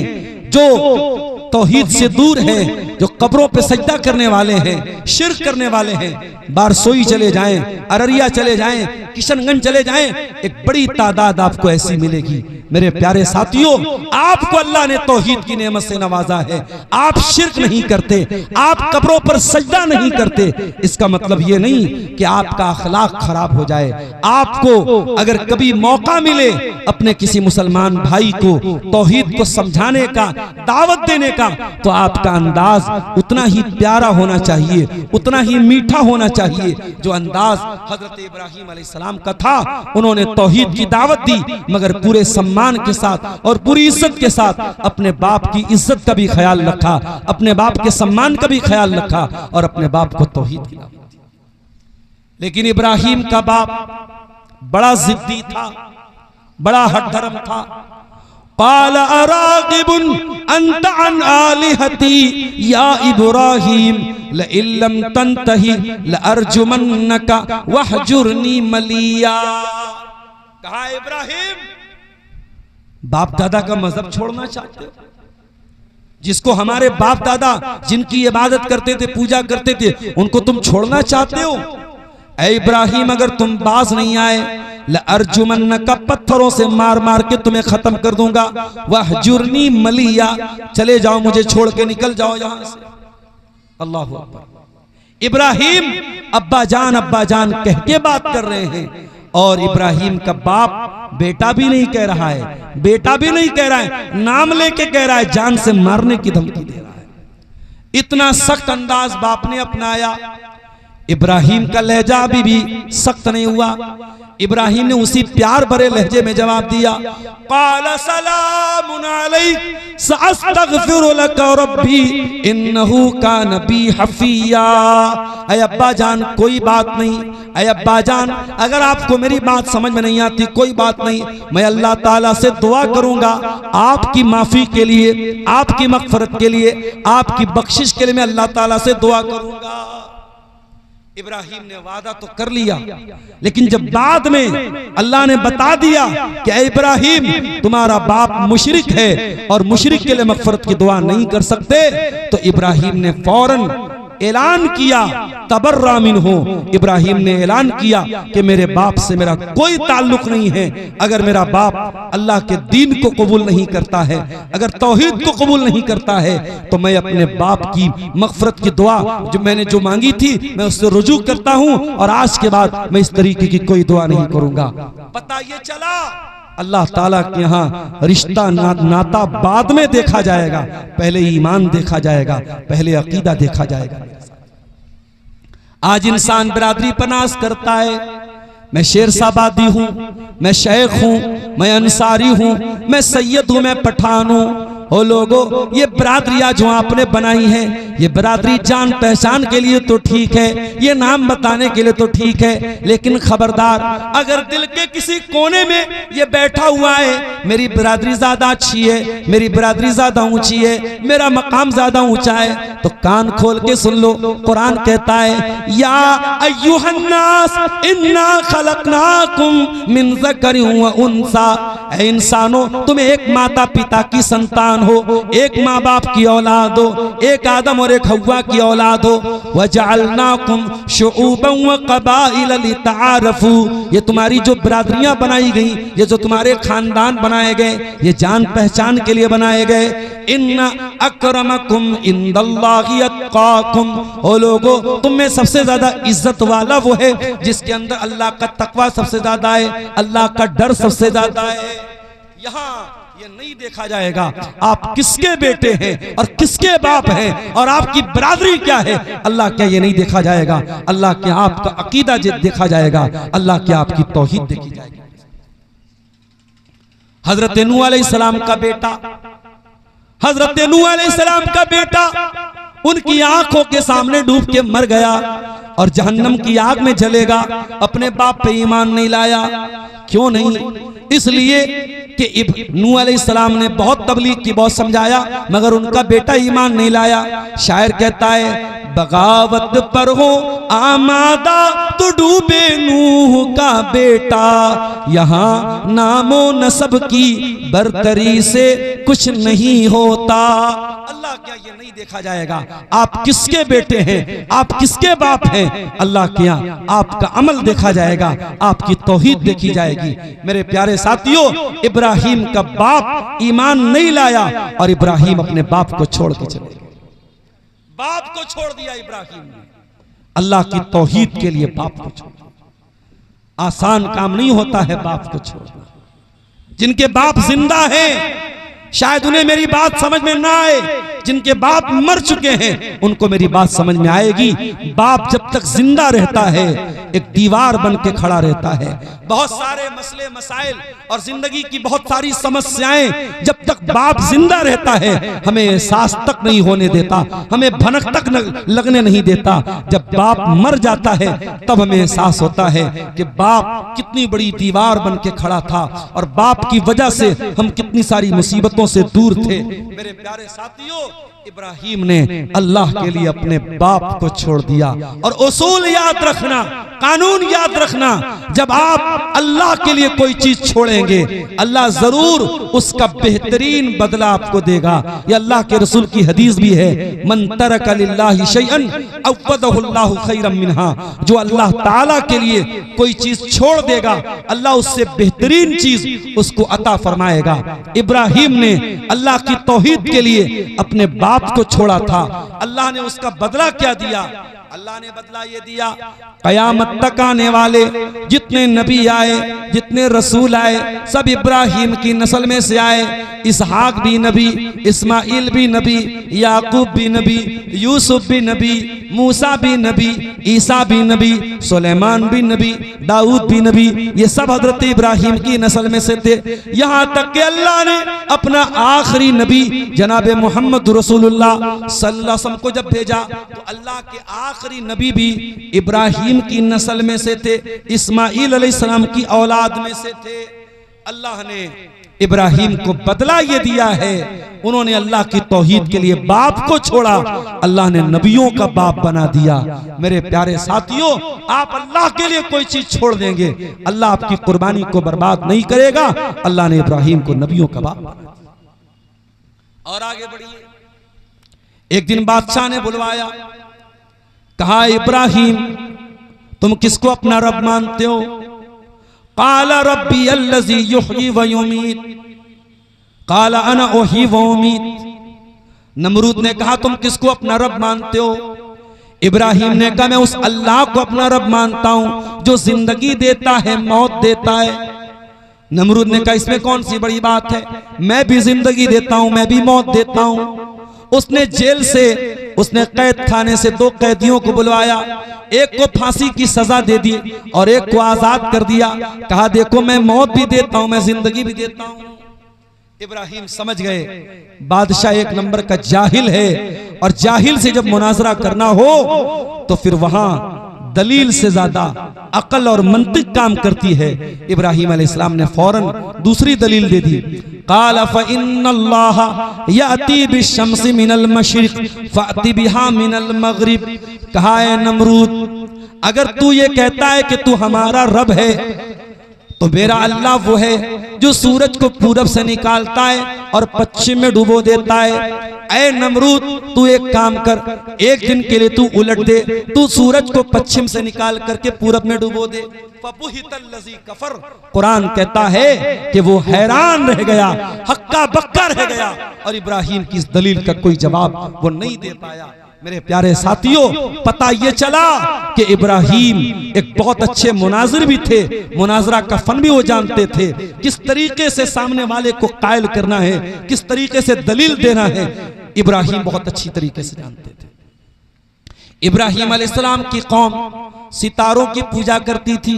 जो तौहीद से दूर है, जो कब्रों पे सजदा करने वाले हैं, शिर्क करने वाले हैं। बारसोई चले जाएं, अररिया चले जाएं, किशनगंज चले जाएं, एक बड़ी तादाद आपको ऐसी मिलेगी। मेरे प्यारे साथियों, आपको अल्लाह ने तौहीद की नेमत से नवाजा है, आप शिर्क नहीं करते, आप कब्रों पर सजदा नहीं करते। इसका मतलब ये नहीं कि आपका अखलाक खराब हो जाए। आपको अगर कभी मौका मिले अपने किसी मुसलमान भाई को तौहीद को समझाने का, दावत देने का, तो आपका अंदाज उतना ही प्यारा होना चाहिए, उतना ही मीठा होना चाहिए जो अंदाज हजरत इब्राहिम अलैहिस्सलाम का था। उन्होंने तौहीद की दावत दी, मगर पूरे सम्मान के साथ और पूरी इज्जत के साथ अपने बाप की इज्जत का भी ख्याल रखा, अपने बाप के सम्मान का भी ख्याल रखा और अपने बाप को तौहीद की दावत दी। लेकिन इब्राहिम का बाप बड़ा जिद्दी था, बड़ा हठधर्म था। क़ाल अराग़िबुन अंत अन आलिहती या इब्राहिम लइल्लम तंतही लअरजुमन्नका वहजुरनी मलिया। कहा इब्राहिम, बाप दादा का मजहब छोड़ना चाहते हो? जिसको हमारे बाप दादा जिनकी इबादत करते थे, पूजा करते थे, उनको तुम छोड़ना चाहते हो? ऐ इब्राहिम, अगर तुम बाज नहीं आए लअरजुमन्नका, पत्थरों से मार मार के तुम्हें खत्म कर दूंगा। वहजुरनी मलिया, चले जाओ, मुझे छोड़ के निकल जाओ यहां से। अल्लाह अकबर। इब्राहिम अब्बा जान कह के बात कर रहे हैं, और इब्राहिम का बाप बेटा भी नहीं कह रहा है, बेटा भी नहीं कह रहा है, नाम लेके कह रहा है, जान से मारने की धमकी दे रहा है। इतना सख्त अंदाज बाप ने अपनाया। इब्राहिम का लहजा अभी भी सख्त नहीं हुआ। इब्राहिम ने उसी प्यार भरे लहजे में जवाब दिया, क़ाल सलामुन अलैक सअस्तग़फिरु लक रब्बी इन्नहु कान बी हफिया। ऐ अब्बा जान, कोई बात नहीं। ऐ अब्बा जान, अगर आपको मेरी बात समझ में नहीं आती, कोई बात नहीं, मैं अल्लाह ताला से दुआ करूंगा आपकी माफी के लिए, आपकी मग़फ़िरत के लिए, आपकी बख्शिश के लिए मैं अल्लाह ताला से दुआ करूंगा। इब्राहिम ने वादा तो कर लिया, लेकिन जब बाद में अल्लाह ने बता दिया कि ऐ इब्राहिम, तुम्हारा बाप मुशरिक है और मुशरिक के लिए मग़फ़िरत की दुआ नहीं कर सकते, तो इब्राहिम ने फौरन ऐलान किया, तबर्रा मिन्हु। इब्राहिम ने ऐलान किया कि मेरे बाप से मेरा कोई ताल्लुक नहीं है। अगर मेरा बाप अल्लाह के दीन को कबूल नहीं करता है, अगर तौहीद को कबूल नहीं करता है, तो मैं अपने बाप की मग़फ़िरत की दुआ जो मैंने जो मांगी थी, मैं उससे रुजू करता हूं, और आज के बाद मैं इस तरीके की कोई दुआ नहीं करूंगा। पता ये चला, अल्लाह ताला के यहाँ रिश्ता नाता बाद में देखा जाएगा, पहले ईमान देखा जाएगा, पहले अकीदा देखा जाएगा। आज इंसान बिरादरी पनास करता है, मैं शेरशाबादी हूँ, मैं शेख हूँ, मैं अंसारी हूँ, मैं सैयद हूँ, मैं पठान हूँ। हो लोगों, ये बिरादरियां जो आपने बनाई हैं, ये बिरादरी जान पहचान के लिए तो ठीक है, ये नाम बताने के लिए तो ठीक है, लेकिन खबरदार, अगर दिल के किसी कोने में ये बैठा हुआ है मेरी बिरादरी ज्यादा अच्छी है, मेरी बिरादरी ज्यादा ऊंची है, मेरा मकाम ज्यादा ऊंचा है, तो कान खोल के सुन लो। कुरान कहता है, या अय्युहन्नास इन्ना खलकनाकुम मिन ज़करिन व उन्सा, ऐ इंसानों, तुम एक माता पिता की संतान हो, एक माँ बाप की औलाद हो, एक आदम और एक हव्वा की औलाद हो। वजअलनाकुम शुऊबन व क़बाइल लितआरफू, ये तुम्हारी जो बिरादरियां बनाई गई, ये जो तुम्हारे खानदान बनाए गए, ये जान पहचान के लिए बनाए गए। इन्ना अक्रमकुम इंदल्लाहि अत्क़ाकुम, ओ लोगो, तुम में सबसे ज्यादा इज्जत वाला वो है जिसके अंदर अल्लाह का तकवा सबसे ज्यादा है, अल्लाह का डर सबसे ज्यादा है। यहाँ ये नहीं देखा जाएगा आप किसके बेटे हैं और किसके बाप हैं और आपकी बिरादरी क्या है, अल्लाह क्या ये नहीं देखा जाएगा। अल्लाह क्या आपका अकीदा देखा जाएगा, अल्लाह क्या आपकी तौहीद देखी जाएगी। हजरत नूह अलैहिस्सलाम का बेटा, हजरत नूह अलैहिस्सलाम का बेटा उनकी आंखों के सामने डूब के मर गया और जहन्नम की आग में जलेगा। अपने बाप पे ईमान नहीं लाया। क्यों नहीं? इसलिए कि नूह अलैहिस्सलाम ने बहुत तबलीग की, बहुत समझाया, मगर उनका बेटा ईमान नहीं लाया। शायर कहता है, बगावत पर हो आमादा तो डूबे नूह का बेटा, यहाँ नामो नसब की बरतरी से कुछ नहीं होता। अल्लाह क्या ये नहीं देखा जाएगा आप किसके बेटे हैं, आप किसके बाप हैं? अल्लाह क्या आपका अमल देखा जाएगा, आपकी तौहीद देखी जाएगी। मेरे प्यारे साथियों, इब्राहिम का बाप ईमान नहीं लाया और इब्राहिम अपने बाप को छोड़ के चले गए। बाप को छोड़ दिया इब्राहिम ने, अल्लाह की तौहीद के लिए बाप को छोड़ दिया। आसान काम नहीं होता है बाप को छोड़ना। जिनके बाप जिंदा हैं शायद उन्हें मेरी बात समझ में ना आए, जिनके बाप मर चुके हैं उनको मेरी बात समझ में आएगी। बाप जब तक जिंदा रहता है एक दीवार बन के खड़ा रहता है। बहुत सारे मसले मसाइल और जिंदगी की बहुत सारी समस्याएं जब तक बाप जिंदा रहता है हमें एहसास तक नहीं होने देता, हमें भनक तक लगने नहीं देता। जब बाप मर जाता है तब हमें एहसास होता है कि बाप कितनी बड़ी दीवार बन के खड़ा था और बाप की वजह से हम कितनी सारी मुसीबतों से दूर थे। मेरे प्यारे साथियों, इब्राहिम ने अल्लाह के लिए अपने बाप को छोड़ दिया। और उसूल याद रखना, कानून याद रखना, जब आप अल्लाह के लिए कोई चीज छोड़ेंगे अल्लाह जरूर उसका बेहतरीन बदला आपको देगा। ये अल्लाह के रसूल की हदीस भी है, मन तरक लिल्लाहि शैअन अव्वदहुल्लाहु खैरम मिनहा। जो अल्लाह ताला के लिए कोई चीज छोड़ देगा अल्लाह उससे बेहतरीन चीज उसको अता फरमाएगा। इब्राहिम ने अल्लाह की तौहीद के लिए अपने बाप को छोड़ा था, अल्लाह ने उसका बदला क्या दिया? अल्लाह ने बदला ये दिया, कयामत तक आने वाले जितने नबी आए, जितने रसूल आए, सब इब्राहिम की नस्ल में से आए। इसहाक भी नबी, इस्माइल भी नबी, याकूब भी नबी, यूसुफ भी नबी, मूसा भी नबी, ईसा भी नबी, सुलेमान भी नबी, दाऊद भी नबी। ये सब हजरत इब्राहिम की नस्ल में से थे। यहाँ तक कि अल्लाह ने अपना आखिरी नबी जनाब मोहम्मद रसूलुल्लाह सल्लल्लाहु अलैहि वसल्लम को जब भेजा तो अल्लाह के आखिरी नबी भी इब्राहिम की नस्ल में से थे, इस्माइल अलैहिस्सलाम की औलाद में से थे। अल्लाह ने इब्राहिम को बदला ये दिया है, उन्होंने अल्लाह की तौहीद के लिए बाप को छोड़ा, अल्लाह ने नबियों का बाप बना दिया। मेरे प्यारे साथियों, आप अल्लाह के लिए कोई चीज छोड़ देंगे अल्लाह आपकी कुर्बानी को बर्बाद नहीं करेगा। अल्लाह ने इब्राहिम को नबियों का बाप बना दिया। और आगे बढ़िए, एक दिन बादशाह ने बुलवाया, कहा इब्राहिम तुम किसको अपना रब मानते हो? काला रब्बी अल्लज़ी युह्यी व युमीत, काला अना उह्यी व उमीत। नमरूद ने कहा तुम किसको अपना रब मानते हो? इब्राहिम ने कहा मैं उस अल्लाह को अपना रब मानता हूं जो जिंदगी देता है, मौत देता है। नमरूद ने कहा इसमें कौन सी बड़ी बात है, मैं भी जिंदगी देता हूं, मैं भी मौत देता हूं। उसने जेल से, उसने कैद खाने से दो कैदियों को बुलवाया, एक को फांसी की सजा दे दी और एक को आजाद कर दिया। कहा देखो मैं मौत भी देता हूं, मैं जिंदगी भी देता हूं। इब्राहिम समझ गए बादशाह एक नंबर का जाहिल है, और जाहिल से जब मुनाजरा करना हो तो फिर वहां दलील से ज्यादा अकल और मंतिक काम करती है। इब्राहिम अलैहिस्सलाम ने फौरन दूसरी दलील दे दी, काला फ़इन्नल्लाह याती बिश्शम्सि मिनल मशरिक़ फ़अति बिहा मिनल मग़रिब। कहा है नमरूद अगर तू ये कहता है कि तू हमारा रब है तो मेरा अल्लाह वो है जो सूरज को पूरब से निकालता है और पश्चिम में डुबो देता है। ऐ नमरूद तू एक काम कर, एक दिन के लिए तू उलट दे, तू सूरज को पश्चिम से निकाल करके पूरब में डुबो दे। फबुहितल्लज़ी कफर, कुरान कहता है कि वो हैरान रह गया, हक्का बक्का रह गया, और इब्राहिम की इस दलील का कोई जवाब वो नहीं दे पाया। मेरे प्यारे साथियों, पता ये चला कि इब्राहिम एक बहुत अच्छे मुनाजिर भी थे, मुनाजरा का फन भी वो जानते थे, किस तरीके से सामने वाले को कायल करना है, किस तरीके से दलील देना है, इब्राहिम बहुत अच्छी तरीके से जानते थे। इब्राहिम अलैहिस्सलाम की कौम सितारों की पूजा करती थी,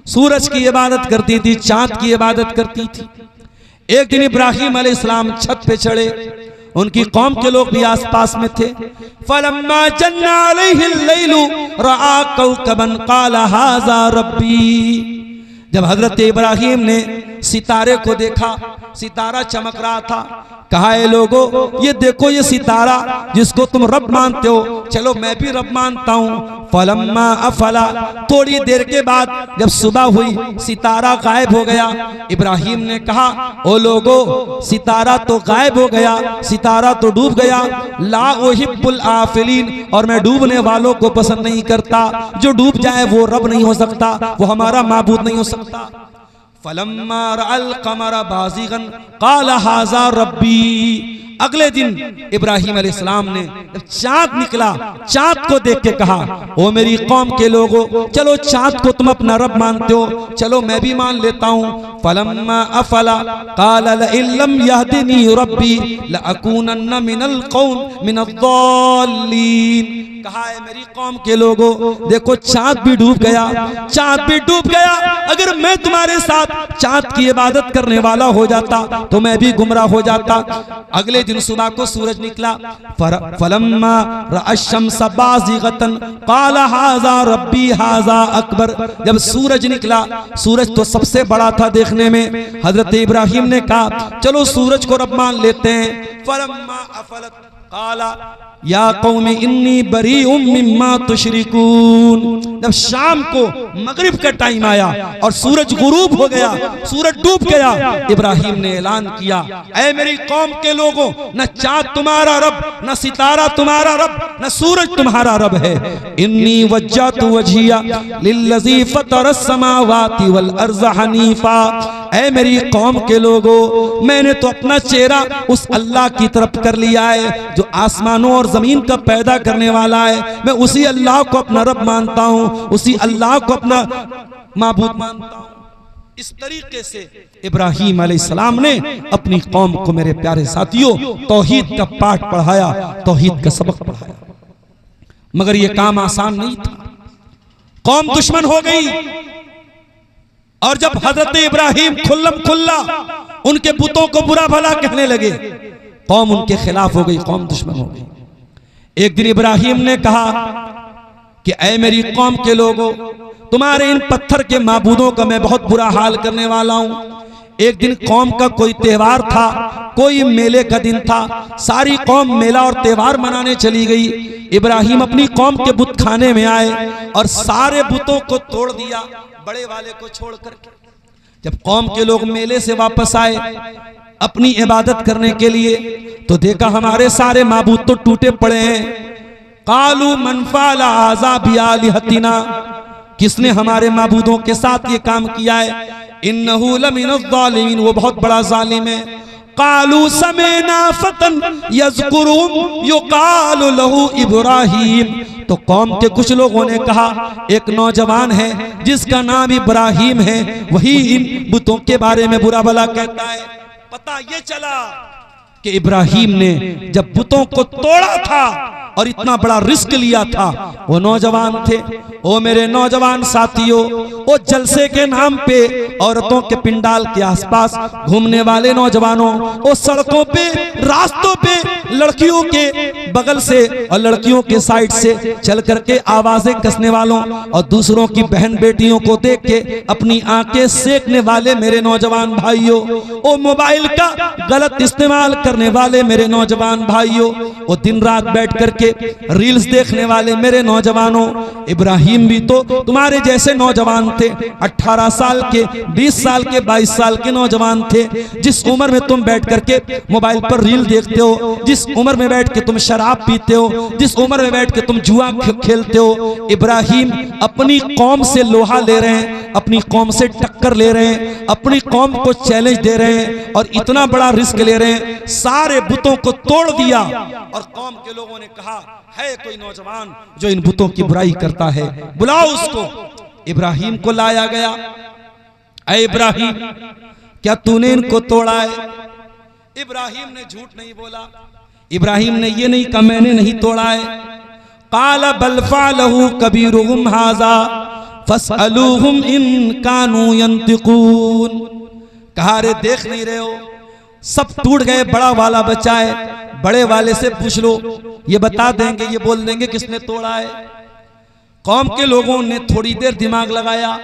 सूरज की इबादत करती थी, चांद की इबादत करती थी। एक दिन इब्राहिम अलैहिस्सलाम छत पे चढ़े, उनकी कौम के लोग भी आसपास में थे। फलम्मा जन्ना अलैहिल लैलु रआ कौकबन काला हाज़ा रब्बी। जब हजरत इब्राहिम ने सितारे को देखा, सितारा चमक रहा था। कहा है लोगों, ये देखो ये सितारा जिसको तुम रब मानते हो, चलो मैं भी रब मानता हूँ। फलम्मा अफला, थोड़ी देर के बाद जब सुबह हुई सितारा गायब हो गया। इब्राहिम ने कहा, ओ लोगों, सितारा तो गायब हो गया, सितारा तो डूब गया। ला उहिब्बुल आफिलीन, और मैं डूबने वालों को पसंद नहीं करता। जो डूब जाए वो रब नहीं हो सकता, वो हमारा माबूद नहीं हो सकता। फलम्मा रअल कमरा बाज़िगन क़ाल हाज़ा रब्बी। अगले दिन इब्राहिम अलैहिस्सलाम ने जब चाँद निकला, चाँद को देख के कहा, ओ मेरी कौम के लोगों, चलो चाँद को तुम अपना रब मानते हो, चलो मैं भी मान लेता हूँ। फलम्मा अफला क़ाल लइल्लम यहदिनी रब्बी लअकूनन्न मिनल कौम मिनद्दाल्लीन। कहा है मेरी कौम के लोगों, देखो चाँद भी डूब गया, चाँद भी डूब गया। अगर मैं तुम्हारे साथ चाँद की इबादत करने वाला हो जाता तो मैं भी गुमराह हो जाता। अगले दिन सुबह को सूरज निकला। फलम्मा रअश-शम्स बाज़िगतन क़ाल हाज़ा रब्बी हाज़ा अकबर। जब सूरज निकला, सूरज तो सबसे बड़ा था देखने में, हजरत इब्राहिम ने कहा चलो सूरज को रब मान लेते हैं। फलम्मा अफलत क़ाला या कौमी इन्नी बरीउम मिम्मा तुशरिकून। जब शाम को मगरिब का टाइम आया और सूरज गुरूब हो गया, सूरज डूब गया, इब्राहिम ने ऐलान किया, ऐ मेरी कौम के लोगों, न चाँद तुम्हारा रब, न सितारा तुम्हारा रब, न सूरज तुम्हारा रब है। इन्नी वज्जहतु वजहिया लिल्लज़ी फ़तरस समावाति वल अर्ज़ हनीफ़ा। ऐ मेरी कौम के लोगों, मैंने तो अपना चेहरा उस अल्लाह की तरफ कर लिया है जो आसमानों और जमीन का पैदा करने वाला है। मैं उसी अल्लाह को अपना रब मानता हूँ, उसी अल्लाह को अपना माबूद मानता हूँ। इस तरीके से इब्राहिम अलैहिस्सलाम ने अपनी कौम को, मेरे प्यारे साथियों, तौहीद का पाठ पढ़ाया, तौहीद का सबक पढ़ाया। मगर यह काम आसान नहीं था। कौम दुश्मन हो गई और जब हजरत इब्राहिम खुल्लम खुल्ला उनके बुतों को बुरा भला कहने लगे, कौम उनके खिलाफ हो गई, कौम दुश्मन हो गई। एक दिन इब्राहिम ने कहा कि ऐ मेरी कौम के लोगों, तुम्हारे इन पत्थर के माबूदों का मैं बहुत बुरा हाल करने वाला हूं। एक दिन कौम का कोई त्योहार था, कोई मेले का दिन था, सारी कौम मेला और त्योहार मनाने चली गई। इब्राहिम अपनी कौम के बुत खाने में आए और सारे बुतों को तोड़ दिया, बड़े वाले को छोड़ करके। जब कौम के लोग मेले से वापस आए अपनी इबादत करने के लिए, तो देखा हमारे सारे माबूद तो टूटे पड़े हैं। कालू मन फ़अला हाज़ा बिआलिहतिना, किसने हमारे माबूदों के साथ ये काम किया है? इन्नहु लमिनज़्ज़ालिमीन, वो बहुत बड़ा जालिम है। कालू समेना फतन यज़कुरुहुम युक़ालु लहू इब्राहीम। तो कौम के कुछ लोगों ने कहा, एक नौजवान है जिसका नाम इब्राहिम है, वही इन बुतों के बारे में बुरा भला कहता है। पता ये चला कि इब्राहिम ने जब बुतों को तोड़ा था और इतना बड़ा रिस्क लिया था, वो नौजवान थे। ओ मेरे नौजवान साथियों, वो जलसे के नाम पे औरतों के पिंडाल के आसपास घूमने वाले नौजवानों, वो सड़कों पे, रास्तों पे लड़कियों के बगल से और लड़कियों के साइड से चल करके आवाजें कसने वालों और दूसरों की बहन बेटियों को देख के अपनी आंखें सेकने वाले मेरे नौजवान भाइयों, वो मोबाइल का गलत इस्तेमाल करने वाले मेरे नौजवान भाइयों, वो दिन रात बैठ करके रील्स देखने वाले मेरे नौजवानों। इब्राहिम भी तो तुम्हारे जैसे नौजवान थे, 18 साल के, 20 साल के, 22 साल के नौजवान थे। जिस उम्र में तुम बैठ करके मोबाइल पर रील देखते हो, जिस उम्र में बैठ के तुम शराब पीते हो, जिस उम्र में बैठ के तुम जुआ खेलते हो, इब्राहिम अपनी कौम से लोहा ले रहे हैं, अपनी कौम से टक्कर ले रहे हैं, अपनी कौम को चैलेंज दे रहे हैं और इतना बड़ा रिस्क ले रहे हैं। सारे बुतों को तोड़ दिया और कौम के लोगों ने कहा, है कोई नौजवान जो इन बुतों की बुराई करता है, बुलाओ उसको। इब्राहिम को लाया गया। ऐ इब्राहिम, क्या तूने इनको तोड़ा है? इब्राहिम ने झूठ नहीं बोला। इब्राहिम ने ये नहीं कहा मैंने नहीं तोड़ा है। काला बल फ़अलहु कबीरुहुम हाज़ा फस्अलूहुम इन कानू यंतिकून। कहा रे देख नहीं रहे हो, सब टूट गए, बड़ा वाला बचा है, बड़े वाले से पूछ लो, ये बता देंगे, ये बोल देंगे किसने तोड़ा है। कौम के लोगों ने थोड़ी देर दिमाग लगाया,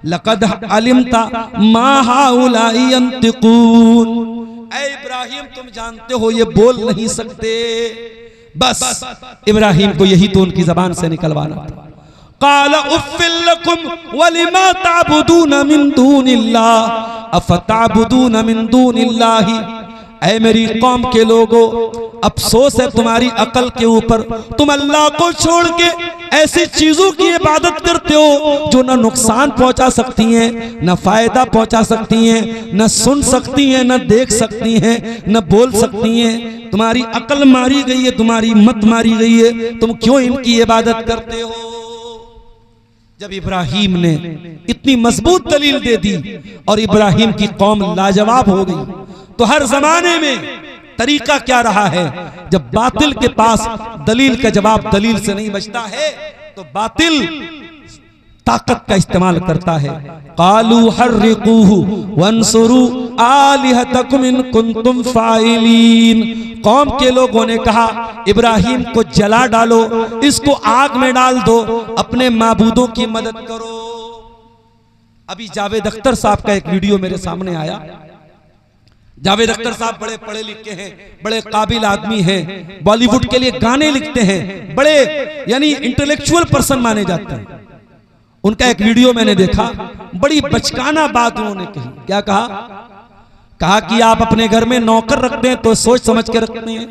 लक़द अलिमता मा हाउलाई यंतिकून, ऐ इब्राहिम तुम जानते हो ये बोल नहीं सकते। बस इब्राहिम को यही तो उनकी जबान से निकलवाना था। क़ाल उफ़्फ़िल लकुम वलिमा ताबुदून मिन दूनिल्लाह अफ़ताबुदून मिन दूनिल्लाहि, ऐ मेरी कौम के लोगों अफसोस है तुम्हारी अकल के ऊपर, तुम अल्लाह को छोड़ के ऐसी चीजों की इबादत करते हो जो न नुकसान पहुंचा सकती हैं, न फायदा पहुंचा सकती हैं, न सुन सकती हैं, न देख सकती हैं, न बोल सकती हैं। तुम्हारी अकल मारी गई है, तुम्हारी मत मारी गई है, तुम क्यों इनकी इबादत करते हो। जब इब्राहिम ने इतनी मजबूत दलील दे दी और इब्राहिम की कौम लाजवाब हो गई, तो हर जमाने में तरीका क्या रहा है, जब बातिल के पास दलील का जवाब दलील से नहीं बचता है तो बातिल ताकत का इस्तेमाल करता है। कालू हर्रिकूहु वंसुरू आलिहतकुम इन कुंतुम फाइलीन, कौम के लोगों ने कहा इब्राहिम को जला डालो, इसको आग में डाल दो, अपने माबूदों की मदद करो। अभी जावेद अख्तर साहब का एक वीडियो मेरे सामने आया। जावेद अख्तर साहब बड़े पढ़े लिखे हैं, बड़े काबिल आदमी हैं, बॉलीवुड के लिए गाने लिखते हैं, बड़े यानी इंटेलेक्चुअल पर्सन माने जाते हैं। उनका एक वीडियो मैंने देखा, बड़ी बचकाना बात उन्होंने कही। क्या कहा कि आप अपने घर में नौकर रखते हैं तो सोच समझ के रखते हैं,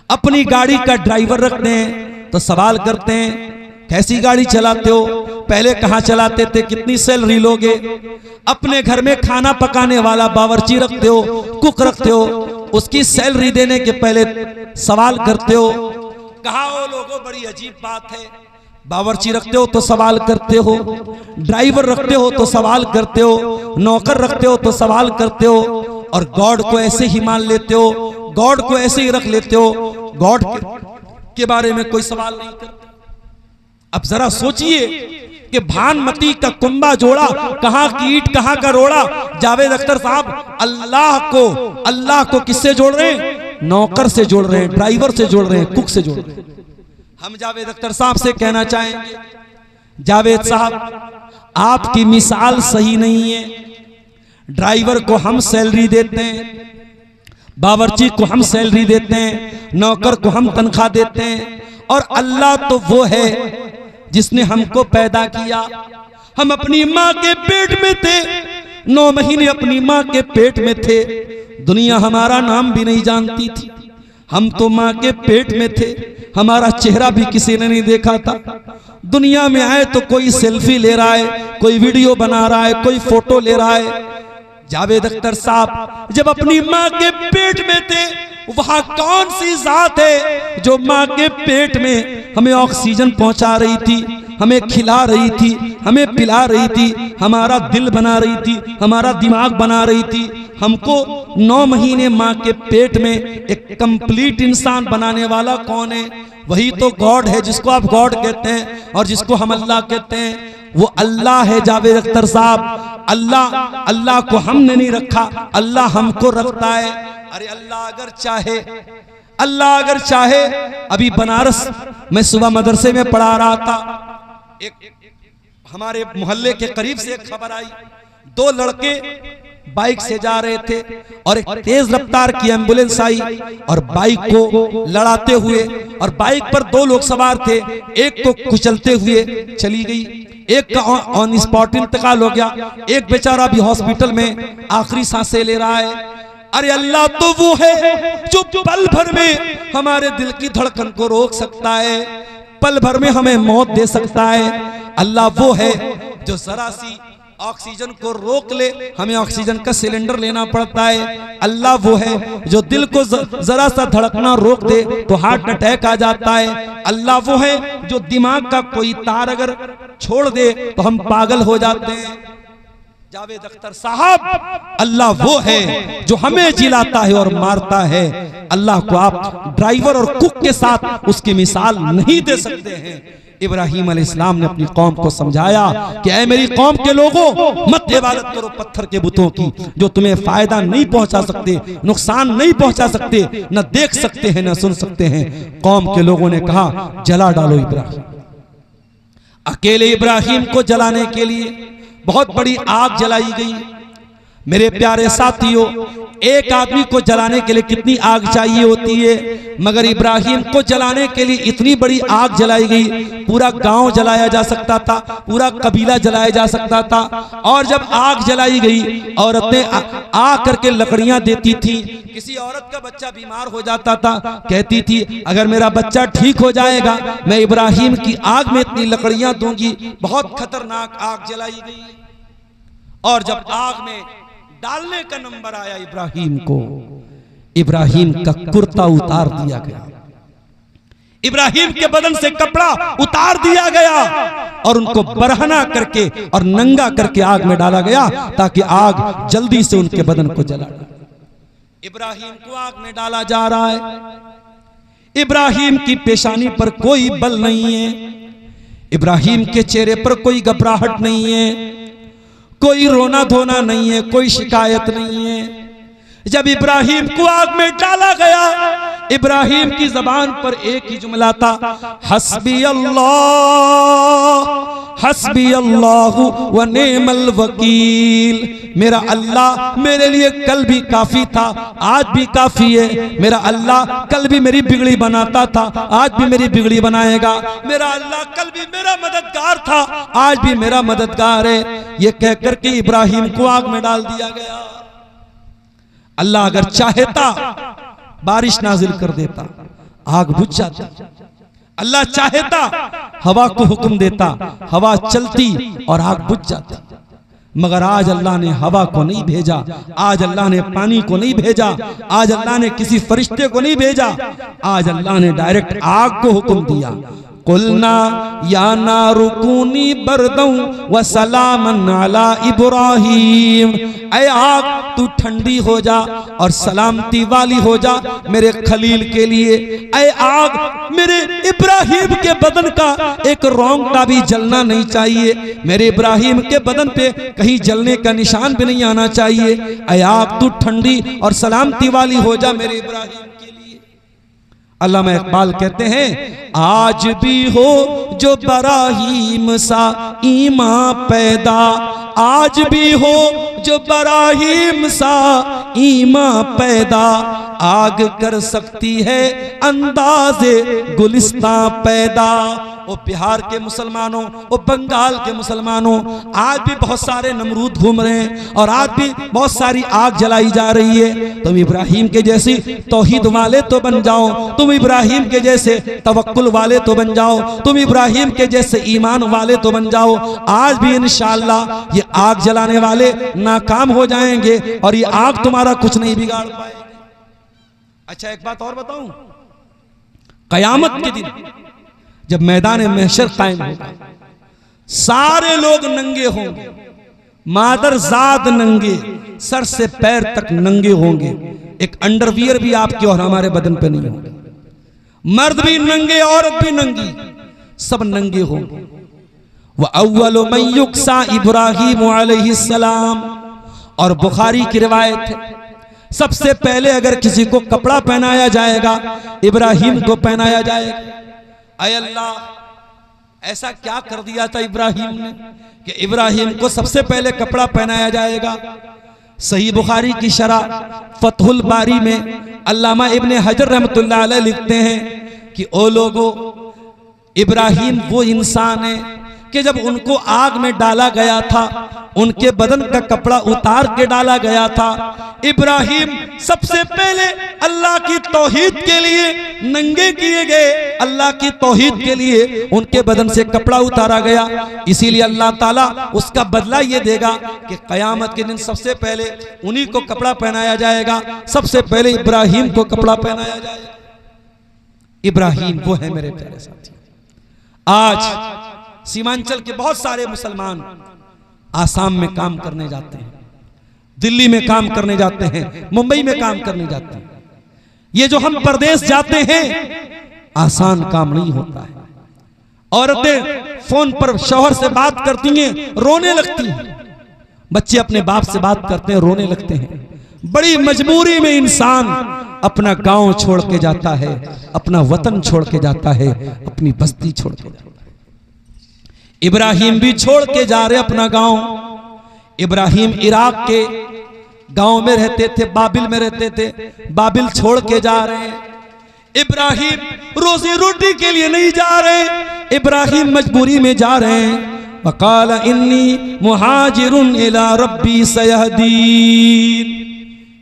अपनी गाड़ी का ड्राइवर रखते हैं तो सवाल करते हैं कैसी गाड़ी चलाते हो, पहले कहां चलाते थे, कितनी सैलरी लोगे। अपने घर में खाना पकाने वाला बावर्ची रखते हो, कुक रखते हो, उसकी सैलरी देने के पहले सवाल करते हो। कहा वो लोगों बड़ी अजीब बात है, बावर्ची रखते हो तो सवाल करते हो, ड्राइवर रखते हो तो सवाल करते हो, नौकर रखते हो तो सवाल करते हो, और गॉड को ऐसे ही मान लेते हो, गॉड को ऐसे ही रख लेते हो, गॉड के बारे में कोई सवाल नहीं करते। अब जरा सोचिए कि भानमती का कुंबा जोड़ा, कहां की ईट कहां का रोड़ा। जावेद अख्तर साहब अल्लाह को किससे जोड़ रहे हैं, नौकर से जोड़ रहे हैं, ड्राइवर से जोड़ रहे हैं, कुक से जोड़ रहे हैं। हम जावेद अख्तर साहब से कहना चाहेंगे, जावेद साहब आपकी मिसाल सही नहीं है। ड्राइवर को हम सैलरी देते हैं, बावर्ची को हम सैलरी देते हैं, नौकर को हम तनख्वाह देते हैं, और अल्लाह तो वो है जिसने हमको पैदा किया। हम अपनी माँ के पेट में थे, 9 महीने अपनी माँ के पेट में थे, दुनिया हमारा नाम भी नहीं जानती थी। हम तो माँ के पेट में थे, हमारा चेहरा भी किसी ने नहीं देखा था। दुनिया में आए तो कोई सेल्फी ले रहा है, कोई वीडियो बना रहा है, कोई फोटो ले रहा है। जावेद अख्तर साहब जब अपनी माँ के पेट में थे, वहां कौन सी जात है जो माँ के पेट में हमें ऑक्सीजन पहुंचा रही थी, हमें खिला रही थी, हमें पिला रही थी, हमारा दिल बना रही थी, हमारा दिमाग बना रही थी। हमको 9 महीने माँ के पेट में एक कंप्लीट इंसान बनाने वाला कौन है? वही तो गॉड है, जिसको आप गॉड कहते हैं और जिसको हम अल्लाह कहते हैं। वो अल्लाह है जावेद अख्तर साहब। अल्लाह को हमने नहीं रखा, अल्लाह हमको रखता है। अरे अल्लाह अगर चाहे, अभी बनारस मैं सुबह मदरसे में पढ़ा रहा था, एक हमारे मोहल्ले के करीब से एक खबर आई, 2 लड़के बाइक से जा रहे थे और एक तेज रफ्तार की एम्बुलेंस आई और बाइक को लड़ाते हुए, और बाइक पर 2 लोग सवार थे, एक को कुचलते हुए चली गई, एक का ऑन स्पॉट इंतकाल हो गया, एक बेचारा भी हॉस्पिटल में आखिरी सांसें ले रहा है। अरे अल्लाह तो वो है जो पल भर में हमारे दिल की धड़कन को रोक सकता है, पल भर में हमें मौत दे सकता है। अल्लाह वो है जो जरा सी ऑक्सीजन को रोक ले, हमें ऑक्सीजन का सिलेंडर लेना पड़ता है। अल्लाह वो है जो दिल को जरा सा धड़कना रोक दे तो हार्ट अटैक आ जाता है। अल्लाह वो है जो दिमाग का कोई तार अगर छोड़ दे तो हम पागल हो जाते हैं। जावेद अख्तर साहब, अल्लाह वो है जो हमें जिलाता है और मारता है। अल्लाह को आप ड्राइवर और कुक के साथ उसकी मिसाल नहीं दे सकते हैं। इब्राहिम अलैहिस्सलाम ने अपनी कौम को समझाया कि ऐ मेरी कौम के लोगों, मत इबादत करो पत्थर के बुतों की जो तुम्हें फायदा नहीं पहुंचा सकते, नुकसान नहीं पहुंचा सकते, न देख सकते हैं न सुन सकते हैं। कौम के लोगों ने कहा जला डालो इब्राहिम। अकेले इब्राहिम को जलाने के लिए बहुत बड़ी आग जलाई गई। मेरे प्यारे साथियों, एक आदमी को जलाने के लिए कितनी आग चाहिए होती है, मगर इब्राहिम को जलाने के लिए इतनी बड़ी आग जलाई गई, पूरा गांव जलाया जा सकता था, पूरा कबीला जलाया जा सकता था। और जब आग जलाई गई, औरतें आ करके लकड़ियां देती थी। किसी औरत का बच्चा बीमार हो जाता था, कहती थी अगर मेरा बच्चा ठीक हो जाएगा मैं इब्राहिम की आग में इतनी लकड़ियां दूंगी। बहुत खतरनाक आग जलाई गई। और जब आग में डालने का नंबर आया इब्राहिम को, इब्राहिम का कुर्ता उतार दिया गया, इब्राहिम के बदन से कपड़ा उतार दिया गया और उनको बरहना करके और नंगा करके आग में डाला गया ताकि आग जल्दी से उनके बदन को जला। इब्राहिम को आग में डाला जा रहा है। इब्राहिम की पेशानी पर कोई बल नहीं है, इब्राहिम के चेहरे पर कोई घबराहट नहीं है, कोई रोना धोना नहीं है, कोई शिकायत नहीं है। जब इब्राहिम को आग में डाला गया, इब्राहिम की जबान पर एक ही जुमला था, हस्बी अल्लाहु व नेमल वकील। मेरा अल्लाह मेरे लिए कल भी काफी था, आज भी काफी है। मेरा अल्लाह कल भी मेरी बिगड़ी बनाता था, आज भी मेरी बिगड़ी बनाएगा। मेरा अल्लाह कल भी मेरा मददगार था, आज भी मेरा मददगार है। ये कहकर के इब्राहिम को आग में डाल दिया गया। अल्लाह अगर चाहता बारिश नाजिल कर देता, आग बुझ जाती। अल्लाह चाहता हवा को हुक्म देता, हवा चलती और आग बुझ जाती। मगर आज अल्लाह ने हवा को नहीं भेजा, आज अल्लाह ने पानी को नहीं भेजा, आज अल्लाह ने किसी फरिश्ते को नहीं भेजा, आज अल्लाह ने डायरेक्ट आग को हुक्म दिया। कुलना या नारुकूनी बरदं व सलामन अला इब्राहिम। ऐ आग तू ठंडी हो जा और सलामती वाली हो जा मेरे खलील के लिए। ऐ आग मेरे इब्राहिम के बदन का एक रोंगटा भी जलना नहीं चाहिए, मेरे इब्राहिम के बदन पे कहीं जलने का निशान भी नहीं आना चाहिए। ऐ आग तू ठंडी और सलामती वाली हो जा मेरे इब्राहिम के लिए। अल्लामा इकबाल कहते हैं, आज भी हो जो इब्राहिम सा ईमान पैदा, आज भी हो जो इब्राहिम सा ईमान पैदा, आग कर सकती है अंदाज़े गुलिस्तां पैदा। वो बिहार के मुसलमानों, वो बंगाल के मुसलमानों, आज भी बहुत सारे नमरूद घूम रहे हैं और आज भी बहुत सारी आग जलाई जा रही है। तुम इब्राहिम के जैसी तौहीद वाले तो बन जाओ, तुम इब्राहिम के जैसे तवक्कुल वाले तो बन जाओ, तुम इब्राहिम के जैसे ईमान वाले तो बन जाओ। आज भी इंशाअल्लाह ये आग जलाने वाले नाकाम हो जाएंगे और ये आग तुम्हारा कुछ नहीं बिगाड़ पाएगी। अच्छा, एक बात और बताऊं, कयामत के दिन जब मैदान महशर कायम होगा, सारे लोग नंगे होंगे, मादरजाद नंगे, सर से पैर तक नंगे होंगे। एक अंडरवियर भी आपके और हमारे बदन पे नहीं होंगे। मर्द भी नंगे, औरत भी नंगी, सब नंगे होंगे। व अव्वलु मन युक्सा इब्राहीम अलैहिस्सलाम। और बुखारी की रिवायत है, सबसे पहले अगर किसी को कपड़ा पहनाया जाएगा, इब्राहिम को पहनाया जाएगा। ऐ अल्लाह, ऐसा क्या कर दिया था इब्राहिम ने कि इब्राहिम को सबसे पहले कपड़ा पहनाया जाएगा। सही बुखारी की शरह फतहुल बारी में अल्लामा इब्ने हजर रहमतुल्लाह अलैह लिखते हैं कि ओ लोगों, इब्राहिम वो इंसान है कि जब उनको आग में डाला गया था, उनके बदन का कपड़ा उतार के डाला गया था। इब्राहिम सबसे पहले अल्लाह की तौहीद के लिए नंगे किए गए, अल्लाह की तौहीद के लिए उनके बदन से कपड़ा उतारा गया। इसीलिए अल्लाह ताला उसका बदला ये देगा कि कयामत के दिन सबसे पहले उन्हीं को कपड़ा पहनाया जाएगा, सबसे पहले इब्राहिम को कपड़ा पहनाया जाएगा। इब्राहिम वो है मेरे प्यारे साथी। आज सीमांचल के बहुत सारे मुसलमान आसाम में काम करने जाते हैं, दिल्ली में काम करने जाते हैं, मुंबई में काम करने जाते हैं। ये जो हम प्रदेश जाते हैं, आसान काम नहीं होता है। औरतें फोन पर शौहर से बात करती हैं, रोने लगती हैं। बच्चे अपने बाप से बात करते हैं, रोने लगते हैं। बड़ी मजबूरी में इंसान अपना गांव छोड़ के जाता है, अपना वतन छोड़ के जाता है, अपनी बस्ती छोड़ के जाता है। इब्राहिम भी छोड़ के जा रहे अपना गांव। इब्राहिम इराक के गांव में रहते थे, बाबिल में रहते थे। बाबिल छोड़ के जा रहे हैं। इब्राहिम रोजी रोटी के लिए नहीं जा रहे, इब्राहिम मजबूरी में जा रहे हैं। वक़ाल इन्नी मुहाजिरुन इला रब्बी सयहदीन।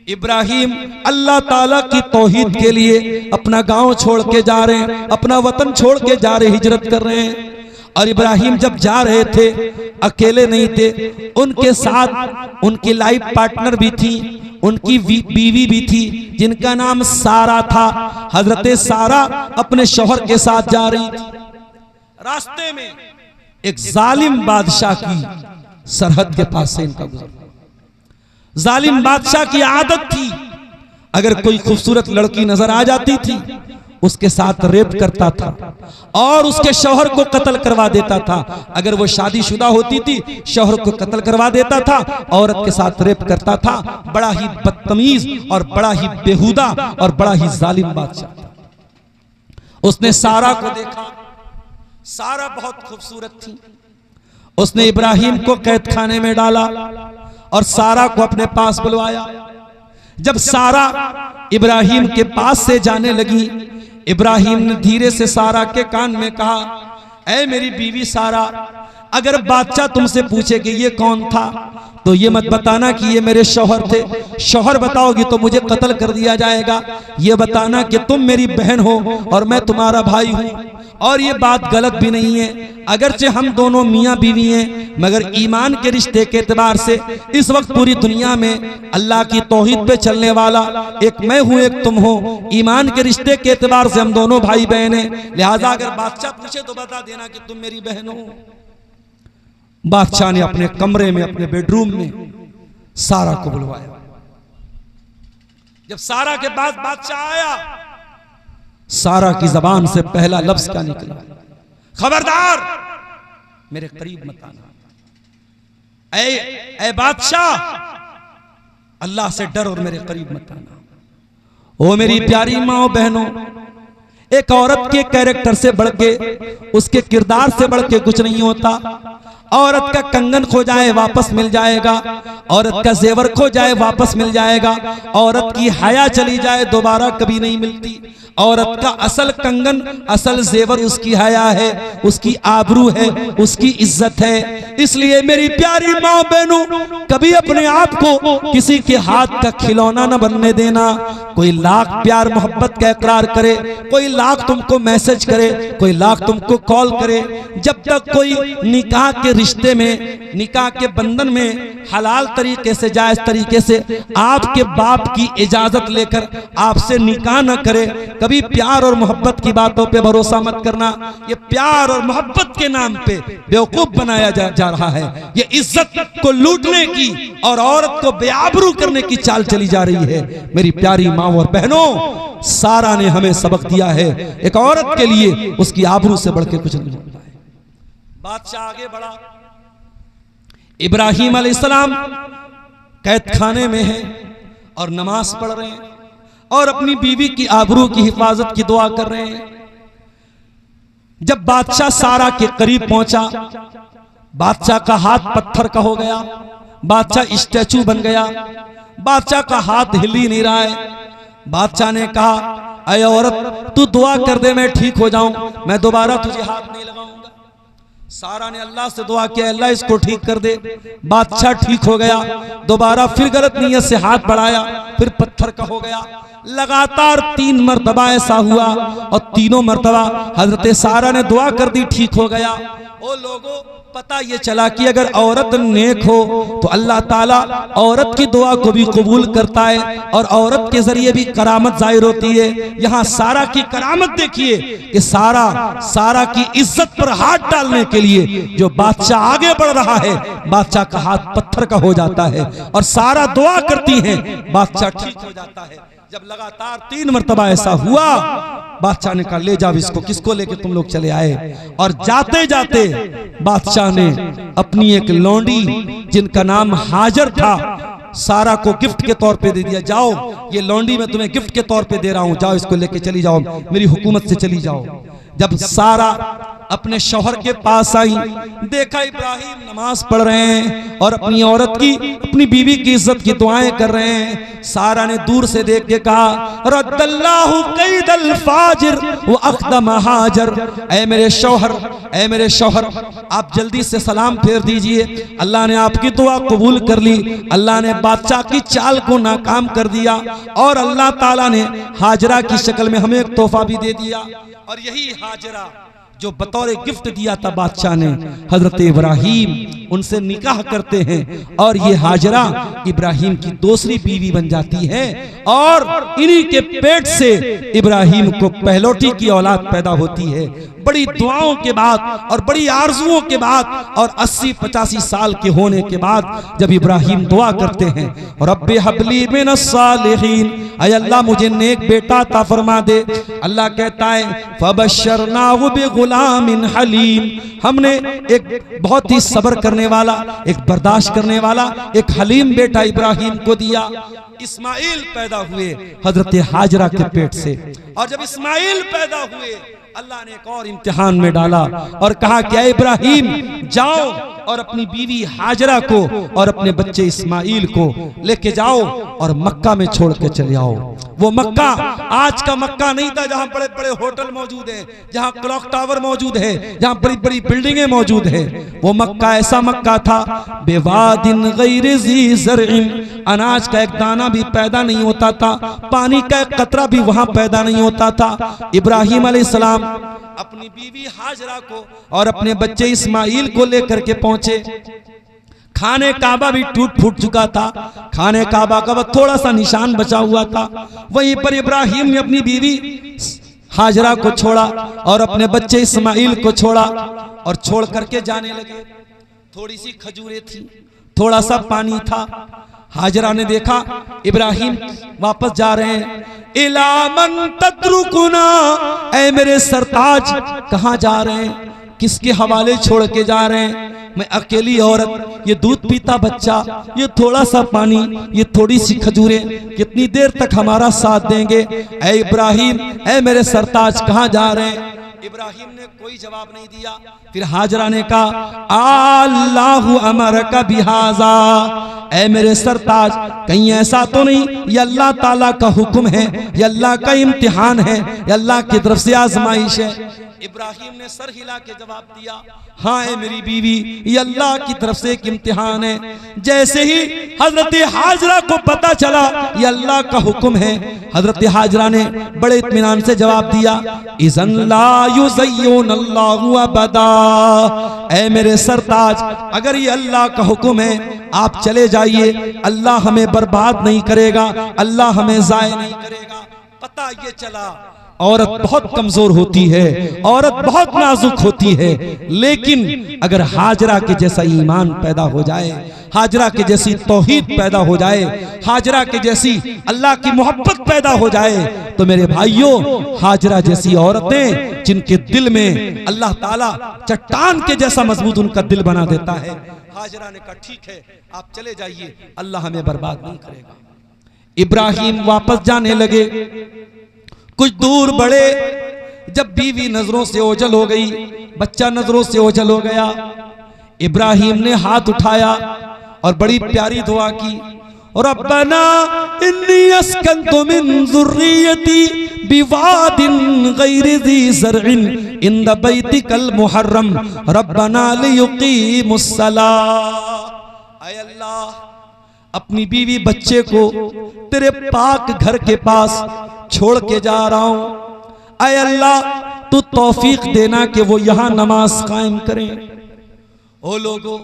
इब्राहिम अल्लाह ताला की तौहीद के लिए अपना गांव छोड़ के जा रहे हैं, अपना वतन छोड़ के जा रहे, हिजरत कर रहे हैं। और इब्राहिम जब जा रहे थे अकेले नहीं थे, उनके साथ उनकी लाइफ पार्टनर भी थी, उनकी बीवी भी थी जिनका नाम सारा था। हजरत सारा अपने शौहर के साथ जा रही थी। रास्ते में एक जालिम बादशाह की सरहद के पास से इनका गुजर। जालिम बादशाह की आदत थी, अगर कोई खूबसूरत लड़की नजर आ जाती थी उसके साथ रेप करता था और उसके शौहर को कत्ल करवा देता था। अगर वो शादीशुदा होती थी शौहर को कत्ल करवा देता था, औरत के साथ रेप करता था। बड़ा ही बदतमीज और बड़ा ही बेहुदा और बड़ा ही जालिम बादशाह था। उसने सारा को देखा, सारा बहुत खूबसूरत थी। उसने इब्राहिम को कैद खाने में डाला और सारा को अपने पास बुलवाया। जब सारा इब्राहिम के पास से जाने लगी, इब्राहिम ने धीरे से सारा के कान में कहा, ऐ मेरी बीवी सारा, अगर बादशाह तुमसे पूछे कि ये कौन था तो ये मत बताना कि ये मेरे शौहर थे। शौहर बताओगी तो मुझे कत्ल कर दिया जाएगा। ये बताना कि तुम मेरी बहन हो और मैं तुम्हारा भाई हूं। और ये बात गलत भी नहीं है, अगरचे हम दोनों मियाँ बीवी हैं, मगर ईमान के रिश्ते के एतबार से इस वक्त पूरी दुनिया में अल्लाह की तौहीद पे चलने वाला एक मैं हूँ, एक तुम हो। ईमान के रिश्ते के एतबार से हम दोनों भाई बहन हैं, लिहाजा अगर बादशाह पूछे तो बता देना कि तुम मेरी बहन हो। बादशाह ने अपने कमरे में, अपने बेडरूम में सारा को बुलवाया। जब सारा के पास बादशाह आया, सारा की जबान से पहला लफ्ज क्या निकला? खबरदार मेरे करीब मत आना। ऐ बादशाह, अल्लाह से डर और मेरे करीब मत आना। ओ मेरी प्यारी माँ बहनों, एक औरत के कैरेक्टर से बढ़ के, उसके किरदार से बढ़ के कुछ नहीं होता। औरत का कंगन खो जाए वापस मिल जाएगा, औरत का जेवर खो जाए वापस मिल जाएगा, औरत की हया चली जाए दोबारा कभी नहीं मिलती। औरत का असल कंगन, असल जेवर उसकी हया है, उसकी आबरू है, उसकी इज्जत है। इसलिए मेरी प्यारी माँ बहनों, कभी अपने आप को किसी के हाथ का खिलौना न बनने देना। कोई लाख प्यार मोहब्बत का इकरार करे, कोई लाख तुमको मैसेज करे, कोई लाख तुमको कॉल करे, जब तक कोई निकाह के रिश्ते में, निकाह के बंधन में हलाल तरीके से, जायज तरीके से आपके बाप की इजाजत लेकर आपसे निकाह न करे, कभी प्यार और मोहब्बत की बातों पे भरोसा मत करना। ये प्यार और मोहब्बत के नाम पे बेवकूफ बनाया जा रहा है। ये इज्जत को लूटने की और औरत को बेआबरू करने की चाल चली जा रही है। मेरी प्यारी माँ और बहनों, सारा ने हमें सबक दिया है, एक औरत के लिए उसकी आबरू से बढ़ के कुछ नहीं होता है। बादशाह आगे बढ़ा। इब्राहिम अलैहिस्सलाम कैद खाने में है और नमाज पढ़ रहे हैं और अपनी बीवी की आबरू की हिफाजत की दुआ कर रहे हैं। जब बादशाह सारा के करीब पहुंचा, बादशाह का हाथ पत्थर का हो गया, बादशाह स्टैचू बन गया, बादशाह का हाथ हिल ही नहीं रहा है। बादशाह ने कहा, अय औरत, तू दुआ कर दे मैं ठीक हो जाऊं, मैं दोबारा तुझे हाथ नहीं लगाऊंगा। सारा ने अल्लाह से दुआ किया, अल्लाह इसको ठीक कर दे। बादशाह ठीक हो गया, दोबारा फिर गलत नीयत से हाथ बढ़ाया, फिर पत्थर का हो गया। लगातार 3 मरतबा ऐसा हुआ और तीनों मरतबा हजरत सारा ने दुआ कर दी, ठीक हो गया। ओ लोगों, पता ये चला कि अगर औरत नेक हो तो अल्लाह ताला औरत की दुआ को भी कबूल करता है और औरत के जरिए भी करामत जाहिर होती है। यहाँ सारा की करामत देखिए कि सारा की इज्जत पर हाथ डालने के लिए जो बादशाह आगे बढ़ रहा है, बादशाह का हाथ पत्थर का हो जाता है और सारा दुआ करती है, बादशाह ठीक हो जाता है। जब लगातार 3 मरतबा ऐसा हुआ, बादशाह ने कहा, ले जाओ इसको। किसको लेके तुम लोग चले आए? और जाते जाते बादशाह ने अपनी एक लौंडी जिनका नाम हाजर था, सारा को गिफ्ट के तौर पे दे दिया। जाओ, ये लौंडी मैं तुम्हें गिफ्ट के तौर पे दे रहा हूं, जाओ इसको लेके चली जाओ, मेरी हुकूमत से चली जाओ। जब सारा अपने शौहर के पास आई, देखा इब्राहिम नमाज पढ़ रहे हैं और अपनी औरत की, अपनी बीवी की इज्जत की दुआएं कर रहे हैं। सारा ने दूर से देख के कहा, रद्दल्लाहु कैदल फाजिर व अखदम हाजर, ऐ मेरे शौहर, ऐ मेरे शौहर, आप जल्दी से सलाम फेर दीजिए। अल्लाह ने आपकी दुआ कबूल कर ली। अल्लाह ने बादशाह की चाल को नाकाम कर दिया और अल्लाह ताला ने हाजरा की शक्ल में हमें एक तोहफा भी दे दिया। और यही हाजरा जो बतौर गिफ्ट दिया था बादशाह ने, हजरत इब्राहिम उनसे निकाह करते हैं और ये हाजरा इब्राहिम की दूसरी बीवी बन जाती है और इन्हीं के पेट से इब्राहिम को पहलौठी की औलाद पैदा होती है। बड़ी दुआओं के बाद और बड़ी आरजुओं के बाद और 80-85 साल के होने के बाद जब इब्राहिम दुआ करते हैं, रब्बि हबली मिनस सालिहीन, ऐ अल्लाह मुझे नेक बेटा अता फरमा दे। अल्लाह कहता है फबशरनाहु बिगुलामिन हलीम, हमने एक बहुत ही सब्र करने वाला, एक बर्दाश्त करने वाला, एक हलीम बेटा इब्राहिम को दिया। इस्माइल पैदा हुए हजरत हाजरा के पेट से, और जब इस्माइल पैदा हुए अल्लाह ने एक और इम्तिहान में डाला और कहा कि इब्राहिम जाओ और अपनी बीवी हाजरा को और अपने बच्चे इस्माइल को लेके जाओ और मक्का में छोड़ के चले आओ। वो मक्का आज का मक्का नहीं था जहां बड़े बड़े होटल मौजूद हैं, जहां क्लॉक टावर मौजूद है, जहां बड़ी बड़ी बिल्डिंगें मौजूद है। वो मक्का ऐसा मक्का था बेवादिन गैर ज़ी ज़रइन, अनाज का एक दाना भी पैदा नहीं होता था, पानी का एक कतरा भी वहां पैदा नहीं होता था। इब्राहिम अलैहिस्सलाम अपनी बीवी हाजरा को और अपने बच्चे इस्माइल को लेकर के पहुंचे। खाने काबा भी टूट फूट चुका था, खाने काबा का थोड़ा सा निशान बचा हुआ था। वहीं पर इब्राहिम ने अपनी बीवी हाजरा को छोड़ा और अपने बच्चे इस्माइल को छोड़ा और छोड़ करके जाने लगे। थोड़ी सी खजूरें थी, थोड़ा सा पानी था। हाजरा ने देखा इब्राहिम वापस जा रहे हैं। इला मन तत्रुकुना, ऐ मेरे सरताज कहां जा रहे हैं, किसके हवाले छोड़ के जा रहे हैं? मैं अकेली औरत, ये दूध पीता बच्चा, ये थोड़ा सा पानी, ये थोड़ी सी खजूरें, कितनी देर तक हमारा साथ देंगे? ऐ इब्राहिम, ऐ मेरे सरताज कहां जा रहे हैं? इब्राहिम ने कोई जवाब नहीं दिया। फिर हाजरा ने कहा अल्लाहु अमरका बिहाजा, ऐ मेरे सरताज कहीं ऐसा तो नहीं ये अल्लाह ताला का हुक्म है, ये अल्लाह का इम्तिहान है, ये अल्लाह की तरफ से आजमाइश है? इब्राहिम ने सर हिला के जवाब दिया, हाँ है मेरी बीवी, ये अल्लाह की तरफ से एक इम्तिहान है। जैसे ही हजरत हाजरा को पता चला ये अल्लाह का हुक्म है, हजरत हाजरा ने बड़े इत्मीनान से जवाब दिया, इज़न ला युज़य्युनल्लाहु अबदा, ऐ मेरे सरताज अगर ये अल्लाह का हुक्म है आप चले जाइए, अल्लाह हमें बर्बाद नहीं करेगा, अल्लाह हमें ज़ाय नहीं करेगा। पता ये चला औरत बहुत कमजोर होती है, औरत बहुत नाजुक होती है, लेकिन अगर हाजरा के जैसा ईमान पैदा हो जाए, हाजरा के जैसी तौहीद पैदा हो जाए, हाजरा के जैसी अल्लाह की मोहब्बत पैदा हो जाए, तो मेरे भाइयों हाजरा जैसी औरतें जिनके दिल में अल्लाह ताला चट्टान के जैसा मजबूत उनका दिल बना देता है। हाजरा ने कहा ठीक है आप चले जाइए, अल्लाह हमें बर्बाद नहीं करेगा। इब्राहिम वापस जाने लगे। कुछ दूर बढ़े, जब बीवी नजरों से ओझल हो गई, बच्चा नजरों से ओझल हो गया, इब्राहिम ने हाथ उठाया और बड़ी प्यारी दुआ की, रब्बना इन्नी अस्कनतु मिन ज़ुर्रियती बिवादिन गैरि ज़ी ज़रइन इंद बैतिकल मुहर्रम रब्बना लियुक़ीमुस्सलाह। ऐ अल्लाह अपनी बीवी बच्चे को तेरे पाक घर के पास छोड़ के जा रहा हूं। ऐ अल्लाह तू तौफीक देना कि वो यहां नमाज कायम करें। ओ लोगों,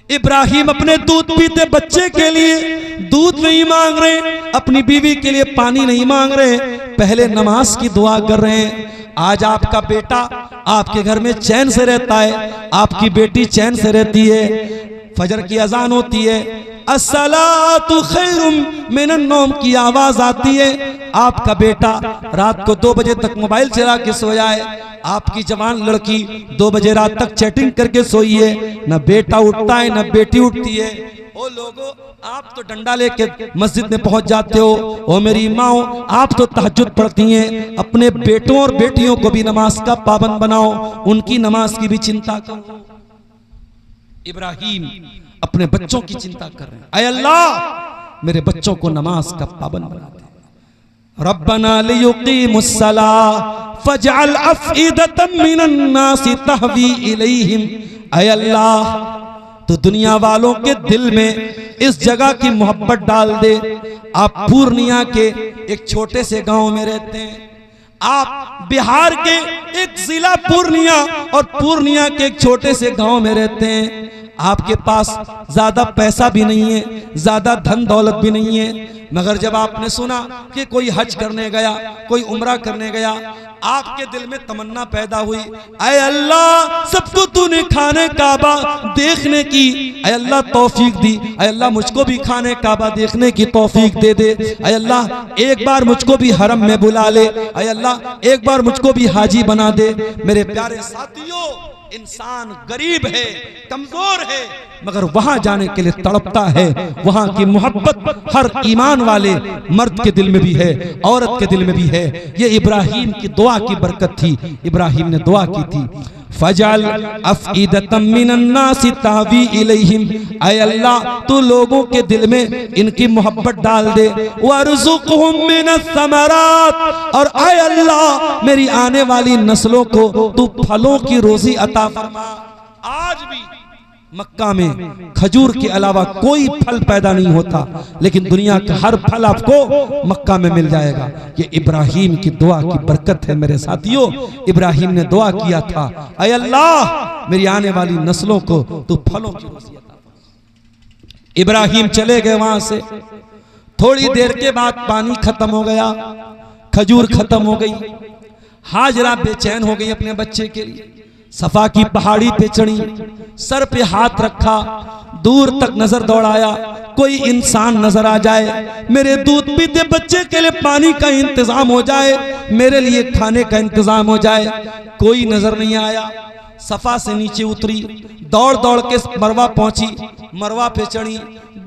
इब्राहिम अपने दूध पीते बच्चे के लिए दूध नहीं मांग रहे, अपनी बीवी के लिए पानी नहीं मांग रहे, पहले नमाज की दुआ कर रहे हैं। आज आपका बेटा आपके घर में चैन से रहता है, आपकी बेटी चैन से रहती है, फजर की अजान होती है, अस्सलातु खैरुम मिनन नौम की आवाज आती है, आपका बेटा रात को 2 बजे तक मोबाइल चला के सोया है, आपकी जवान लड़की 2 बजे रात तक चैटिंग करके सोई है, न बेटा उठता है न बेटी उठती है। ओ लोगों, आप तो डंडा लेके मस्जिद में पहुंच जाते हो, ओ मेरी माओ आप तो तहज्जुद पढ़ती हैं, अपने बेटों और बेटियों को भी नमाज का पाबंद बनाओ, उनकी नमाज की भी चिंता करो। इब्राहिम अपने बच्चों की चिंता कर रहे हैं, ऐ अल्लाह मेरे बच्चों को नमाज का पाबंद बना दे। रब्बना लियुकीमुस्सलाह फजअल अफइदतम मिनन नासि तहवी इलैहिम। ऐ अल्लाह तो दुनिया वालों के दिल में इस जगह की मोहब्बत डाल दे। आप पूर्णिया के एक छोटे से गांव में रहते हैं, आप बिहार के एक जिला पूर्णिया और पूर्णिया के एक छोटे से गांव में रहते हैं, आपके पास ज्यादा पैसा भी नहीं है, ज्यादा धन दौलत भी नहीं है, मगर जब आपने सुना कि कोई हज करने गया, कोई उम्रा करने गया, आपके दिल में तमन्ना पैदा हुई, ऐ अल्लाह सबको तूने खाने काबा देखने की ऐ अल्लाह तौफीक दी, ऐ अल्लाह मुझको भी खाने काबा देखने की तौफीक दे दे, ऐ अल्लाह एक बार मुझको भी हरम में बुला ले, ऐ अल्लाह एक बार मुझको भी हाजी बना दे। मेरे प्यारे साथियों, इंसान गरीब है, कमजोर है, मगर वहां जाने के लिए तड़पता है। वहां की मोहब्बत हर ईमान वाले मर्द के दिल में भी है, औरत के दिल में भी है। ये इब्राहिम की दुआ की बरकत थी। इब्राहिम ने दुआ की थी, फजल अफइदतम मिनन नासि तहवी इलैहिम। ऐ अल्लाह तू लोगों के दिल में इनकी मोहब्बत डाल दे। वरज़ुक़हुम मिनस समरात, और ऐ अल्लाह मेरी आने वाली नस्लों को तू फलों की रोजी अता फरमा। आज भी मक्का में खजूर के अलावा कोई फल पैदा नहीं होता, लेकिन दुनिया का हर फल आपको मक्का में मिल जाएगा। ये इब्राहिम की दुआ की बरकत है मेरे साथियों। इब्राहिम ने दुआ किया था, ऐ अल्लाह मेरी आने वाली नस्लों को तू फलों की रोज़ी अता फरमा। इब्राहिम चले गए वहां से। थोड़ी देर के बाद पानी खत्म हो गया, खजूर खत्म हो गई। हाजरा बेचैन हो गई अपने बच्चे के लिए। सफा की पहाड़ी पे चढ़ी, सर पे हाथ रखा, दूर तक नजर दौड़ाया, कोई इंसान नजर आ जाए, मेरे दूध पीते बच्चे के लिए पानी का इंतजाम हो जाए, मेरे लिए खाने का इंतजाम हो जाए। कोई नजर नहीं आया। सफा से नीचे उतरी, दौड़ दौड़ के मरवा पहुंची, मरवा पे चढ़ी,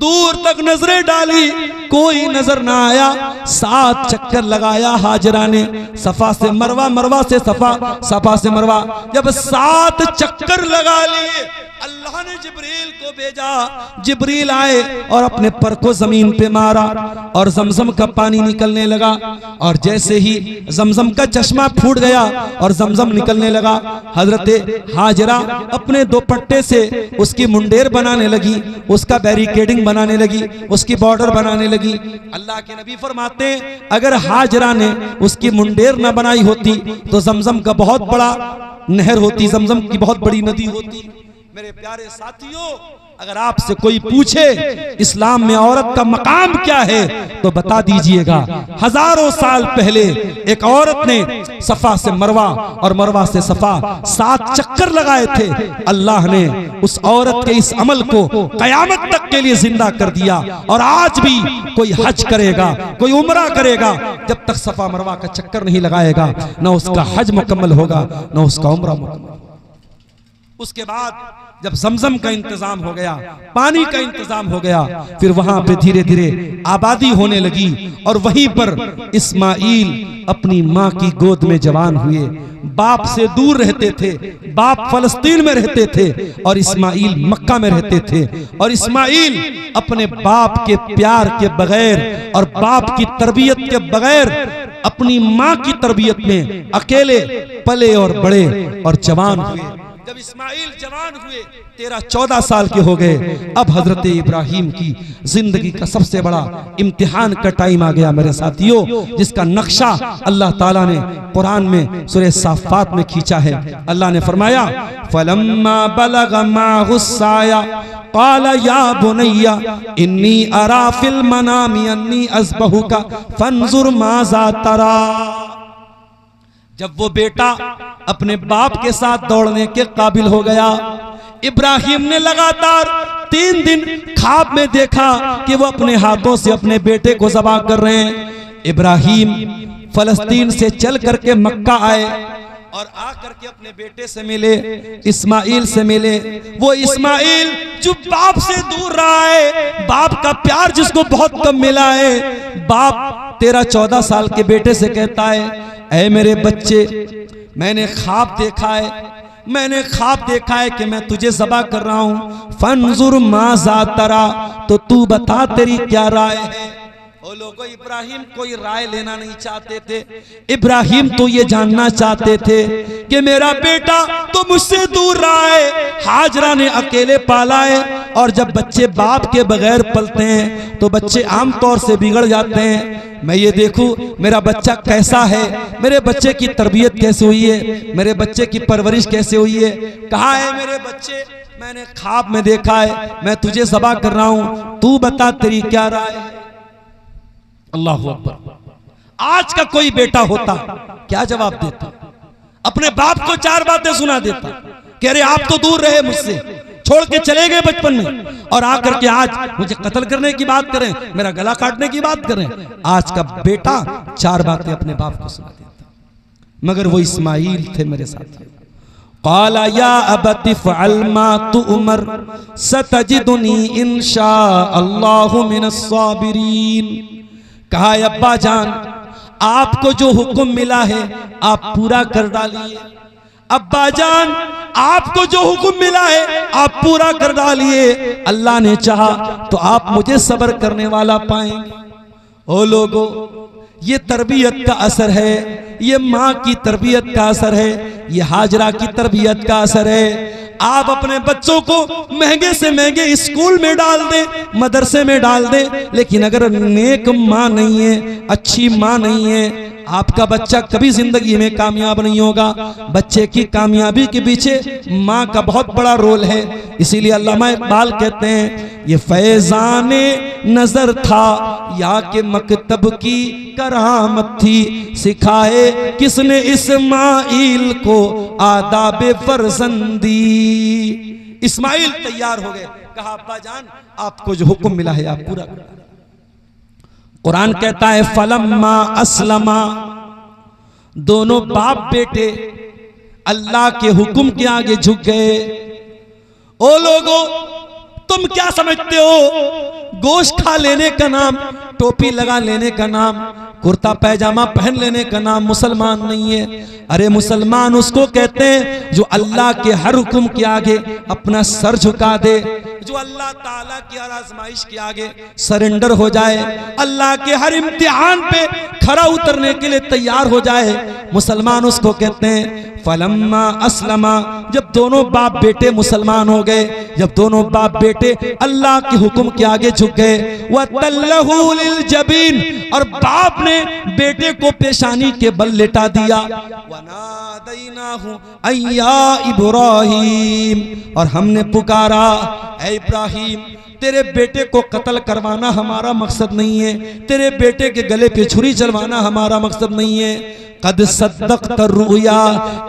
दूर तक नजरें डाली, कोई नजर ना आया। 7 चक्कर लगाया हाजरा ने, सफा से मरवा, मरवा से सफा, सफा से मरवा। जब 7 चक्कर लगा लिए, अल्लाह ने जिब्रील को भेजा। जिब्रील आए और अपने पर को जमीन पे मारा और जमजम का पानी निकलने लगा। और जैसे ही जमजम का चश्मा फूट गया और जमजम निकलने लगा, हजरत हाजरा अपने दुपट्टे से उसकी मुंडेर बनाने लगी, उसका बैरिकेडिंग बनाने लगी, उसकी बॉर्डर बनाने लगी। अल्लाह के नबी फरमाते हैं, अगर हाजरा ने उसकी मुंडेर न बनाई होती तो जमजम का बहुत बड़ा नहर होती, जमजम की बहुत बड़ी नदी होती। मेरे प्यारे साथियों, अगर आपसे कोई पूछे इस्लाम में औरत का मकाम क्या है तो बता दीजिएगा। हजारों साल पहले एक औरत ने सफा से मरवा और मरवा से सफा 7 चक्कर लगाए थे। अल्लाह ने उस औरत के इस अमल को कयामत तक के लिए जिंदा कर दिया। और आज भी कोई हज करेगा, कोई उम्रा करेगा, जब तक सफा मरवा का चक्कर नहीं लगाएगा, न उसका हज मुकम्मल होगा, न उसका उम्रा मुकम्मल। उसके बाद जब जमजम का इंतजाम हो गया, पानी का इंतजाम हो गया, फिर वहां पे धीरे धीरे आबादी होने लगी। और वहीं पर इस्माइल अपनी माँ की गोद में जवान हुए। बाप से दूर रहते थे, बाप फलस्तीन में रहते थे और इस्माइल मक्का में रहते थे। और इस्माइल अपने बाप के प्यार के बगैर और बाप की तरबियत के बगैर अपनी माँ की तरबियत में अकेले पले और बड़े और जवान हुए। जब इस्माइल जवान हुए, 13-14 साल के हो गए, अब हजरत इब्राहिम की जिंदगी का सबसे बड़ा इम्तिहान का टाइम आ गया मेरे साथियों, जिसका नक्शा अल्लाह ताला ने कुरान में सूरह साफ़ात में खींचा है। अल्लाह ने फरमाया, फलम्मा बलग माहु साया क़ाल या बुनैया इन्नी अरा फिल मनामी अन्नी अज़बहुका फंजुर माज़ा तरा। जब वो बेटा अपने बाप के साथ दौड़ने के काबिल हो गया, इब्राहिम ने लगातार 3 दिन ख्वाब में देखा कि वो अपने हाथों से अपने बेटे को ज़बह कर रहे हैं। इब्राहिम फलस्तीन से चल करके मक्का आए और आकर के अपने बेटे से मिले, इस्माइल से मिले। वो इस्माइल जो बाप से दूर रहा है, बाप का प्यार जिसको बहुत कम मिला है, बाप 13-14 साल के बेटे से कहता है, ऐ मेरे बच्चे, मैंने ख्वाब देखा है, मैंने ख्वाब देखा है कि मैं तुझे ज़बा कर रहा हूं। फंजुर माज़ा तरा, तो तू बता तेरी क्या राय है। वो लोगों, इब्राहिम कोई राय लेना नहीं चाहते थे। इब्राहिम तो ये जानना चाहते थे कि मेरा बेटा तो मुझसे दूर रहा है, हाजरा ने अकेले पाला है। और जब बच्चे बाप के बगैर पलते हैं तो बच्चे आमतौर से बिगड़ जाते हैं। मैं ये देखूं मेरा बच्चा कैसा है, मेरे बच्चे की तरबियत कैसे हुई है, मेरे बच्चे की परवरिश कैसे हुई है, कहाँ है मेरे बच्चे, मैंने ख्वाब में देखा है, मैं तुझे ज़बा कर रहा हूं, तू बता तेरी क्या राय है। अल्लाहु अकबर। आज का कोई बेटा होता क्या जवाब देता? अपने बाप को 4 बातें सुना देता कि अरे आप तो दूर रहे मुझसे, छोड़ के चले गए बचपन में, और आकर के आज मुझे कत्ल करने की बात करें, मेरा गला काटने की बात करें। आज का बेटा 4 बातें अपने बाप को सुना देता। मगर वो इस्माइल थे मेरे साथ। क़ाला या अबति फ़अल मा तुअमर सतजिदुनी इंशाअल्लाहु मिनस्साबिरीन। कहा, अब्बा जान, आपको जो हुक्म मिला है आप पूरा कर डालिए। अब्बा जान, आपको जो हुक्म मिला है आप पूरा कर डालिए। अल्लाह ने चाहा तो आप मुझे सब्र करने वाला पाएंगे। ओ लोगों, ये तरबियत का असर है, ये माँ की तरबियत का असर है, ये हाजरा की तरबियत का असर है। आप अपने बच्चों को महंगे से महंगे स्कूल में डाल दें, मदरसे में डाल दें, लेकिन अगर नेक माँ नहीं है, अच्छी माँ नहीं है, आपका बच्चा कभी जिंदगी में कामयाब नहीं होगा। बच्चे की कामयाबी के पीछे माँ का बहुत बड़ा रोल है। इसीलिए अल्लामा इकबाल कहते हैं, ये फैज़ाने नजर था या के मकतब की करामत थी, सिखाए किसने इस्माइल को आदाबे फरजंदी। इस्माइल तैयार हो गए। कहा, अब्बा जान, आपको जो हुक्म मिला है आप पूरा करो। कुरान कहता है, फलम्मा अस्लमा, दोनों बाप बेटे अल्लाह के हुक्म के आगे झुक गए। ओ लोगों, तुम क्या समझते हो, गोश्त खा लेने का नाम, टोपी लगा लेने का नाम, कुर्ता पैजामा पहन लेने का नाम मुसलमान नहीं है। अरे मुसलमान उसको कहते हैं जो अल्लाह के हर हुक्म के आगे अपना सर झुका दे, जो अल्लाह ताला की हर आजमाइश के आगे सरेंडर हो जाए, अल्लाह के हर इम्तिहान पे खरा उतरने के लिए तैयार हो जाए, मुसलमान उसको कहते हैं। फलम्मा अस्लमा, जब दोनों बाप बेटे मुसलमान हो गए, जब दोनों बाप बेटे अल्लाह के हुक्म के आगे झुक गए, वतल्लहु लिल जबीन, और बाप ने बेटे को पेशानी के बल लेटा दिया। वनादैनाहु अय्या इब्राहीम, और हमने पुकारा, ऐ इब्राहिम, तेरे बेटे को कत्ल करवाना हमारा मकसद नहीं है, तेरे बेटे के गले पे छुरी चलवाना हमारा मकसद नहीं है। कद सद्दक़त रुया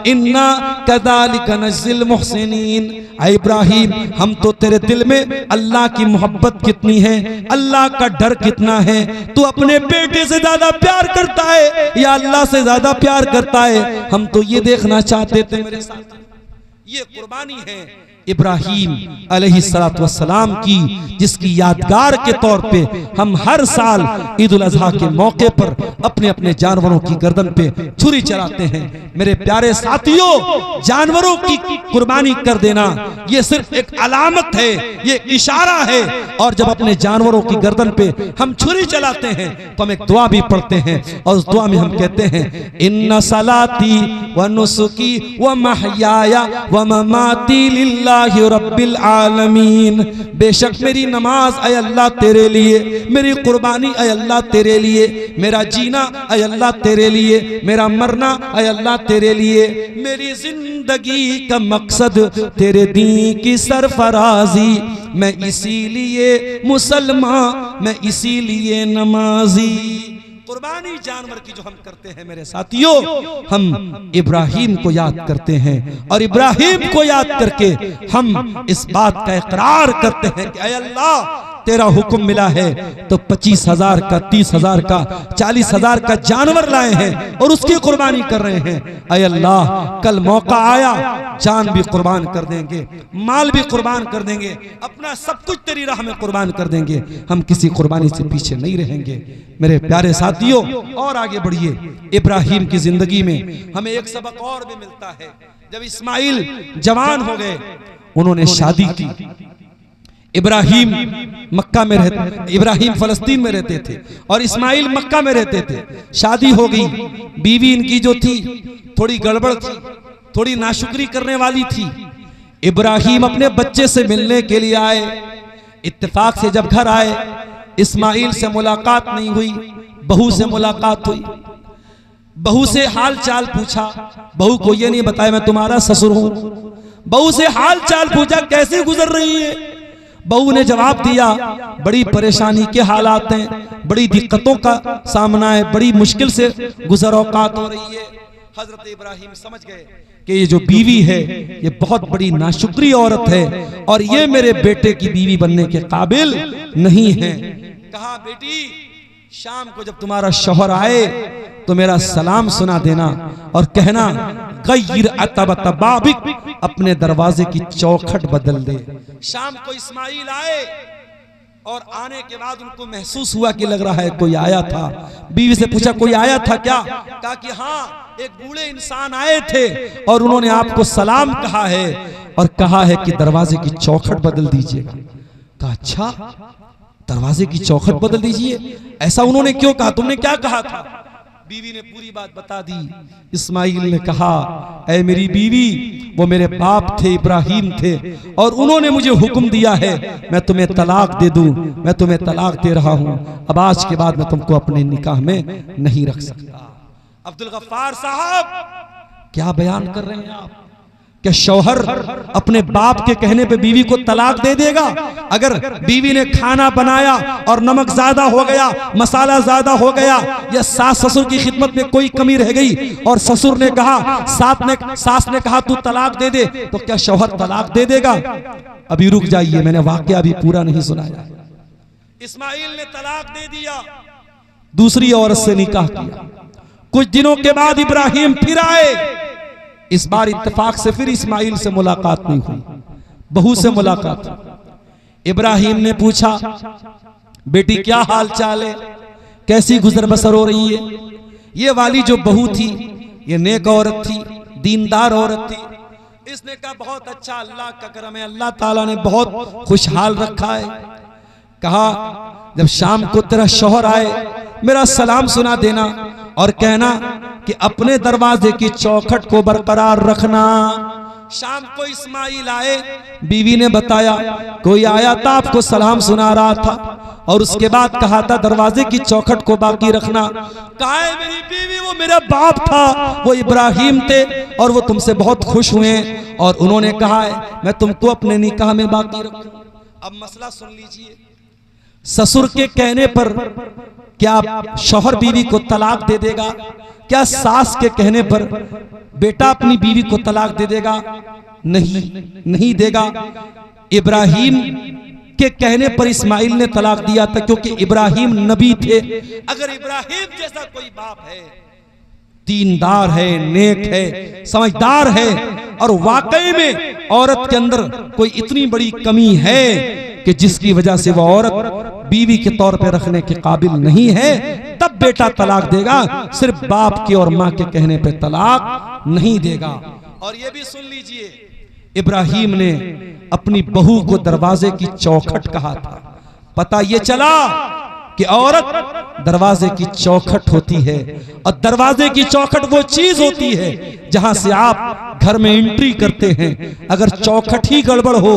इन्ना कज़ालिक नज़्ज़िल मुहसिनीन। ऐ इब्राहिम, हम तो तेरे दिल में अल्लाह की मोहब्बत कितनी है, अल्लाह का डर कितना है, तू अपने बेटे से ज्यादा प्यार करता है या अल्लाह से ज्यादा प्यार करता है, हम तो ये देखना चाहते थे मेरे साथ। ये कुर्बानी है इब्राहीम अलैहिस्सलातु वस्सलाम की, जिसकी यादगार के तौर पे हम हर साल ईद उल अज़हा के मौके पर अपने अपने जानवरों की गर्दन पे छुरी चलाते हैं। मेरे प्यारे साथियों, जानवरों की कुर्बानी कर देना ये सिर्फ एक अलामत है, ये इशारा है। और जब अपने जानवरों की गर्दन पे हम छुरी चलाते हैं तो हम एक दुआ भी पढ़ते हैं, और उस दुआ में हम कहते हैं, इन्ना सलाती व नुसुकी व महयाया व ममाती लिल्लाहि रब्बिल आलमीन। बेशक मेरी नमाज ऐ अल्लाह तेरे लिए, मेरी कुर्बानी ऐ अल्लाह तेरे लिए, मेरा जीना ऐ अल्लाह तेरे लिए, मेरा मरना ऐ अल्लाह तेरे लिए, मेरी जिंदगी का मकसद तेरे दीन की सरफराजी, मैं इसीलिए मुसलमान, मैं इसीलिए नमाजी। कुर्बानी जानवर की जो हम करते हैं मेरे साथियों, हम इब्राहीम को याद करते हैं, और इब्राहीम को याद करके हम इस बात का इकरार करते हैं कि ऐ अल्लाह, तेरा हुक्म मिला है तो 25,000 का, 30,000 का, 40,000 का जानवर लाए हैं और उसकी कुर्बानी कर रहे हैं। अय अल्लाह, कल मौका आया जान भी कुर्बान कर देंगे, माल भी कुर्बान कर देंगे, अपना सब कुछ तेरी राह में कुर्बान कर देंगे, हम किसी कुर्बानी से पीछे नहीं रहेंगे। मेरे प्यारे साथियों, और आगे बढ़िए। इब्राहिम की जिंदगी में हमें एक सबक और भी मिलता है। जब इस्माइल जवान हो गए, उन्होंने शादी की। इब्राहिम मक्का में रहते, इब्राहिम फलस्तीन में रहते थे और इस्माइल मक्का में रहते थे। शादी हो गई, बीवी इनकी जो थी थोड़ी गड़बड़ थी, थोड़ी नाशुक्री करने वाली थी। इब्राहिम अपने बच्चे से मिलने के लिए आए। इत्तेफाक से जब घर आए, इस्माइल से मुलाकात नहीं हुई, बहू से मुलाकात हुई। बहू से हाल चाल पूछा। बहू को ये नहीं बताया मैं तुम्हारा ससुर हूं। बहू से हाल चाल पूछा, कैसे गुजर रही है। बहू ने जवाब दिया, बड़ी परेशानी के हालात हैं, बड़ी दिक्कतों का सामना है, बड़ी मुश्किल से गुजर औकात हो रही है। हजरत इब्राहिम समझ गए कि ये जो बीवी है ये बहुत बड़ी नाशुक्री औरत है और ये मेरे बेटे की बीवी बनने के काबिल नहीं है। कहा, बेटी शाम को जब तुम्हारा शौहर आए तो मेरा सलाम सुना देना और कहना, गैर अतबतबाबिक, अपने दरवाजे की चौखट बदल दे। शाम को इस्माइल आए और आने के बाद उनको महसूस हुआ कि लग रहा है कोई आया था। बीवी से पूछा, कोई आया था क्या? कहा कि हाँ, एक बूढ़े इंसान आए थे और उन्होंने आपको सलाम कहा है और कहा है कि दरवाजे की चौखट बदल दीजिएगा। कहा, अच्छा, दरवाजे की चौखट बदल दीजिए, ऐसा उन्होंने क्यों कहा? तुमने क्या कहा था? बीवी ने पूरी बात बता दी। इस्माइल ने कहा, ऐ मेरी बीवी, वो मेरे बाप थे, इब्राहिम थे, और उन्होंने मुझे हुक्म दिया है मैं तुम्हें तलाक दे दूं। मैं तुम्हें तलाक दे रहा हूं। अब आज के बाद मैं तुमको अपने निकाह में नहीं रख सकता। अब्दुल गफ्फार साहब, क्या बयान कर रहे हैं आप? क्या शौहर अपने बाप के कहने पे बीवी को तलाक दे देगा? अगर बीवी ने खाना बनाया और नमक ज्यादा हो गया, मसाला ज्यादा हो गया, या सास ससुर की खिदमत में कोई कमी रह गई और ससुर ने कहा, सास ने कहा तू तलाक दे दे, तो क्या शौहर तलाक दे देगा? अभी रुक जाइए, मैंने वाकया अभी पूरा नहीं सुनाया। इस्माइल ने तलाक दे दिया, दूसरी औरत से निकाह किया। कुछ दिनों के बाद इब्राहिम फिर आए। इस बार इत्तेफाक से फिर इस्माइल से मुलाकात नहीं हुई, बहू से मुलाकात। इब्राहिम ने पूछा, बेटी क्या हाल चाल है, कैसी गुजर बसर हो रही है? ये वाली जो बहू थी ये नेक औरत थी, दीनदार औरत थी। इसने कहा, बहुत अच्छा, अल्लाह का करम है, अल्लाह ताला ने बहुत खुशहाल रखा है। कहा, जब शाम को तेरा शौहर आए मेरा सलाम सुना देना और कहना कि अपने दरवाजे की चौखट को बरकरार रखना। शाम को इस्माइल आए, बीवी ने बताया कोई आया था, आपको सलाम सुना रहा था और उसके बाद कहा था दरवाजे की चौखट को बाकी रखना। कहा है मेरी बीवी, वो मेरा बाप था, वो इब्राहिम थे और वो तुमसे बहुत खुश हुए और उन्होंने कहा है मैं तुमको अपने निकाह में बाकी रखूं। अब मसला सुन लीजिए, ससुर के कहने पर क्या शौहर बीवी को तलाक दे देगा? क्या सास के कहने पर बेटा अपनी बीवी को तलाक दे देगा? नहीं देगा। इब्राहिम के कहने पर इस्माइल ने तलाक दिया था क्योंकि इब्राहिम नबी थे। अगर इब्राहिम जैसा कोई बाप है, दीनदार है, नेक है, समझदार है और वाकई में औरत के अंदर कोई इतनी बड़ी कमी है कि जिसकी वजह से वह औरत बीवी के तौर पे रखने के काबिल नहीं है, तब बेटा तलाक देगा, सिर्फ बाप के और माँ के कहने पे तलाक नहीं देगा। और ये भी सुन लीजिए, इब्राहिम ने अपनी बहू को दरवाजे की चौखट कहा था। पता ये चला कि औरत दरवाजे की चौखट होती है और दरवाजे की चौखट वो चीज होती है जहां से आप घर में एंट्री करते हैं। अगर चौखट ही गड़बड़ हो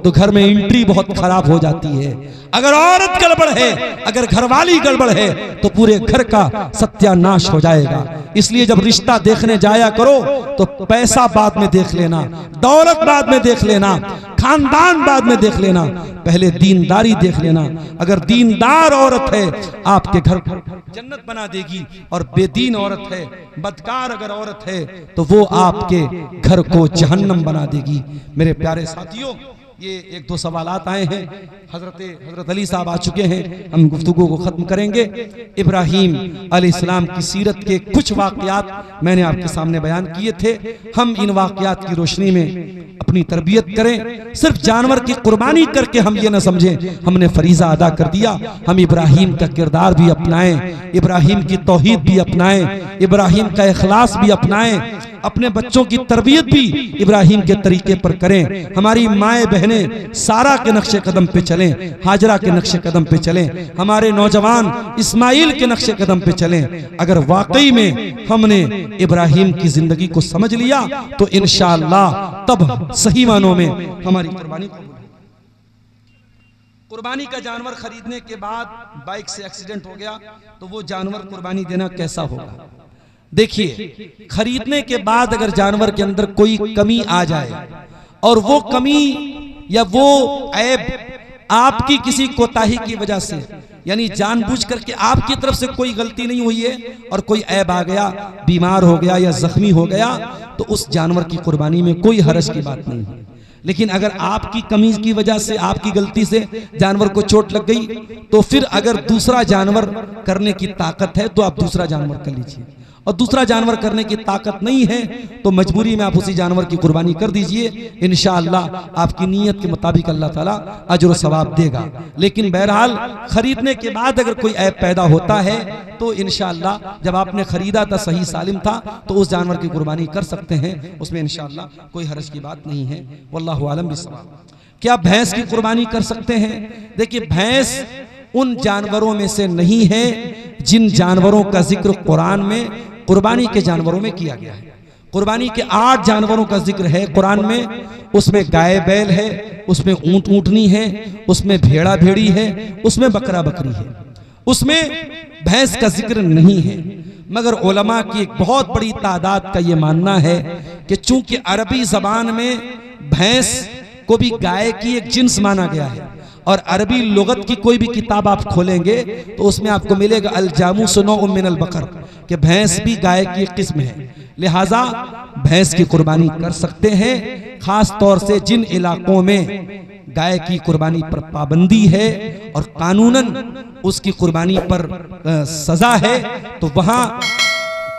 तो घर में एंट्री बहुत खराब हो जाती है। अगर औरत गड़बड़ है, अगर घरवाली गड़बड़ है तो पूरे घर का सत्यानाश हो जाएगा। इसलिए जब रिश्ता देखने जाया करो तो पैसा बाद में देख लेना, दौलत बाद में देख लेना, खानदान बाद में देख लेना, पहले दीनदारी देख लेना। अगर दीनदार औरत है आपके घर जन्नत बना देगी और बेदीन औरत है, बदकार अगर औरत है तो वो आपके घर को जहन्नम बना देगी। मेरे प्यारे साथियों, ये एक दो सवालात आए हैं, हजरत अली साहब आ चुके हैं, हम गुफ्तगू को ख़त्म करेंगे। इब्राहीम अलैहिस्सलाम की सीरत के कुछ वाक़यात मैंने आपके सामने बयान किए थे। हम इन वाक़यात की रोशनी में अपनी तरबियत करें। सिर्फ जानवर की कुर्बानी करके हम ये ना समझें हमने फरीज़ा अदा कर दिया। हम इब्राहीम का किरदार भी अपनाएं, इब्राहीम की तौहीद भी अपनाएं, इब्राहीम का इखलास भी अपनाएं, अपने बच्चों की तरबियत भी इब्राहीम के तरीके पर करें। हमारी माएँ बहनें सारा के नक्शे कदम पे चलें, हाजरा के नक्शे कदम पे चलें, हमारे नौजवान इस्माइल के नक्शे कदम पे चलें। अगर वाकई में हमने इब्राहीम की जिंदगी को समझ लिया तो इंशाअल्लाह तब सही मानों में हमारी कुर्बानी कबूल है। कुर्बानी का जानवर खरीदने के बाद बाइक से एक्सीडेंट हो गया तो वो जानवर कुर्बानी देना कैसा होगा? देखिए, खरीदने के बाद अगर जानवर के अंदर कोई कमी आ जाए और वो कमी या वो ऐब आपकी किसी कोताही की वजह से, यानी जानबूझ करके आपकी तरफ से कोई गलती नहीं हुई है और कोई ऐब आ गया, बीमार हो गया या जख्मी हो गया, तो उस जानवर की कुर्बानी में कोई हरज की बात नहीं है। लेकिन अगर आपकी कमी की वजह से, आपकी गलती से जानवर को चोट लग गई, तो फिर अगर दूसरा जानवर करने की ताकत है तो आप दूसरा जानवर कर लीजिए, और दूसरा जानवर करने की ताकत नहीं है तो मजबूरी में आप उसी जानवर की कुर्बानी कर दीजिए। इंशाअल्लाह आपकी नीयत के मुताबिक अल्लाह ताला अजर और सवाब देगा। लेकिन बहरहाल खरीदने के बाद अगर कोई ऐब पैदा होता है तो इंशाअल्लाह जब आपने खरीदा था सही सालिम था तो उस जानवर की कुर्बानी कर सकते हैं, उसमें इंशाअल्लाह कोई हरज की बात नहीं है। वल्लाहु आलम बिस्सवाब। क्या भैंस की कुर्बानी कर सकते हैं? देखिए, भैंस उन जानवरों में से नहीं है जिन जानवरों का जिक्र कुरान में कुर्बानी के जानवरों में किया गया है। कुर्बानी के 8 जानवरों का जिक्र है कुरान में। उसमें गाय बैल है, उसमें ऊंट ऊंटनी है, उसमें भेड़ा भेड़ी है, उसमें बकरा बकरी है, उसमें भैंस का जिक्र नहीं है। मगर उलमा की एक बहुत बड़ी तादाद का ये मानना है कि चूंकि अरबी जबान में भैंस को भी गाय की एक जिन्स माना गया है, और अरबी लुगत की कोई भी किताब आप खोलेंगे तो उसमें आपको मिलेगा अल जामूस नौउम मिनल बकर, कि भैंस भी गाय की एक किस्म है। लिहाजा भैंस की कुर्बानी कर सकते हैं। खास तौर से जिन इलाकों में गाय की कुर्बानी पर पाबंदी है और कानूनन उसकी कुर्बानी पर सजा है, तो वहां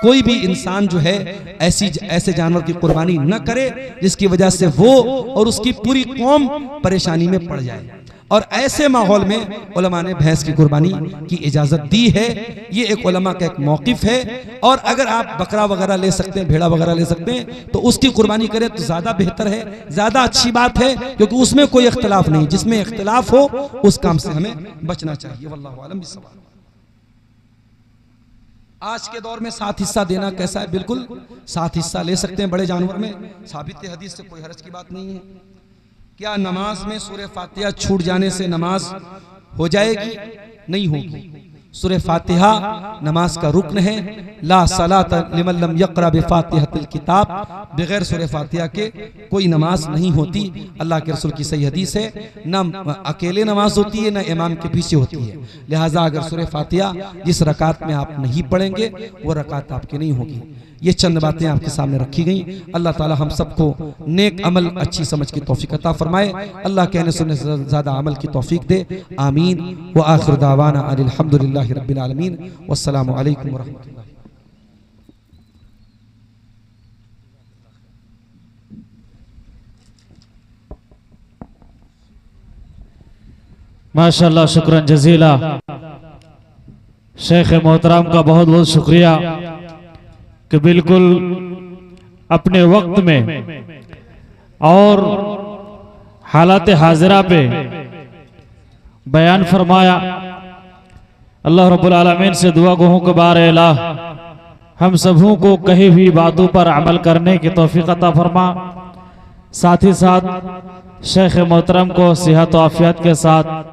कोई भी इंसान जो है ऐसे जानवर की कुर्बानी न करे जिसकी वजह से वो और उसकी पूरी कौम परेशानी में पड़ जाए। और ऐसे माहौल में उलमा ने भैंस की कुर्बानी की इजाजत दी है। ये एक उलमा का एक मौकिफ है। और अगर आप बकरा वगैरह ले सकते हैं, भेड़ा वगैरह ले सकते हैं, तो उसकी कुर्बानी करें तो ज्यादा बेहतर है, ज्यादा अच्छी बात है, क्योंकि उसमें कोई इख्तिलाफ नहीं। जिसमें इख्तिलाफ हो उस काम से हमें बचना चाहिए। वल्लाहु आलम बिस्सवाब। आज के दौर में 7 हिस्सा देना कैसा है? बिल्कुल 7 हिस्सा ले सकते हैं बड़े जानवर में, साबित हदीस से कोई हरज की बात नहीं है। क्या नमाज में सूरह फातिहा छूट जाने से नमाज हो जाएगी? नहीं होगी। सूरह फातिहा नमाज का रुक्न है। ला सलात लिमन लम यक़रा बिफातिहतिल किताब, बगैर सूरह फातिहा के कोई नमाज नहीं होती। अल्लाह के रसूल की सही हदीस है, ना अकेले नमाज होती है ना इमाम के पीछे होती है। लिहाजा अगर सूरह फातिहा जिस रकात में आप नहीं पढ़ेंगे वो रकात आपकी नहीं होगी। ये चंद बातें आपके सामने रखी गई। अल्लाह ताला हम सबको नेक अमल अच्छी समझ की तौफीक अता फरमाए। अल्लाह कहने सुनने से ज़्यादा अमल की तौफीक दे। आमीन। व आखिर दावाना अल्हम्दुलिल्लाहि रब्बिल आलमीन। वस्सलामु अलैकुम व रहमतुल्लाह। माशाअल्लाह, शुक्रन जजीला। शेख मोहतरम का बहुत बहुत शुक्रिया कि बिल्कुल अपने वक्त में और हालात हाजिरा पे बयान फरमाया। अल्लाह रब्बुल आलमीन से दुआ गो के बारे इलाह हम सबों को कही हुई बातों पर अमल करने की तौफीक अता फरमा। साथ ही साथ शेख मोहतरम को सेहत व आफियत के साथ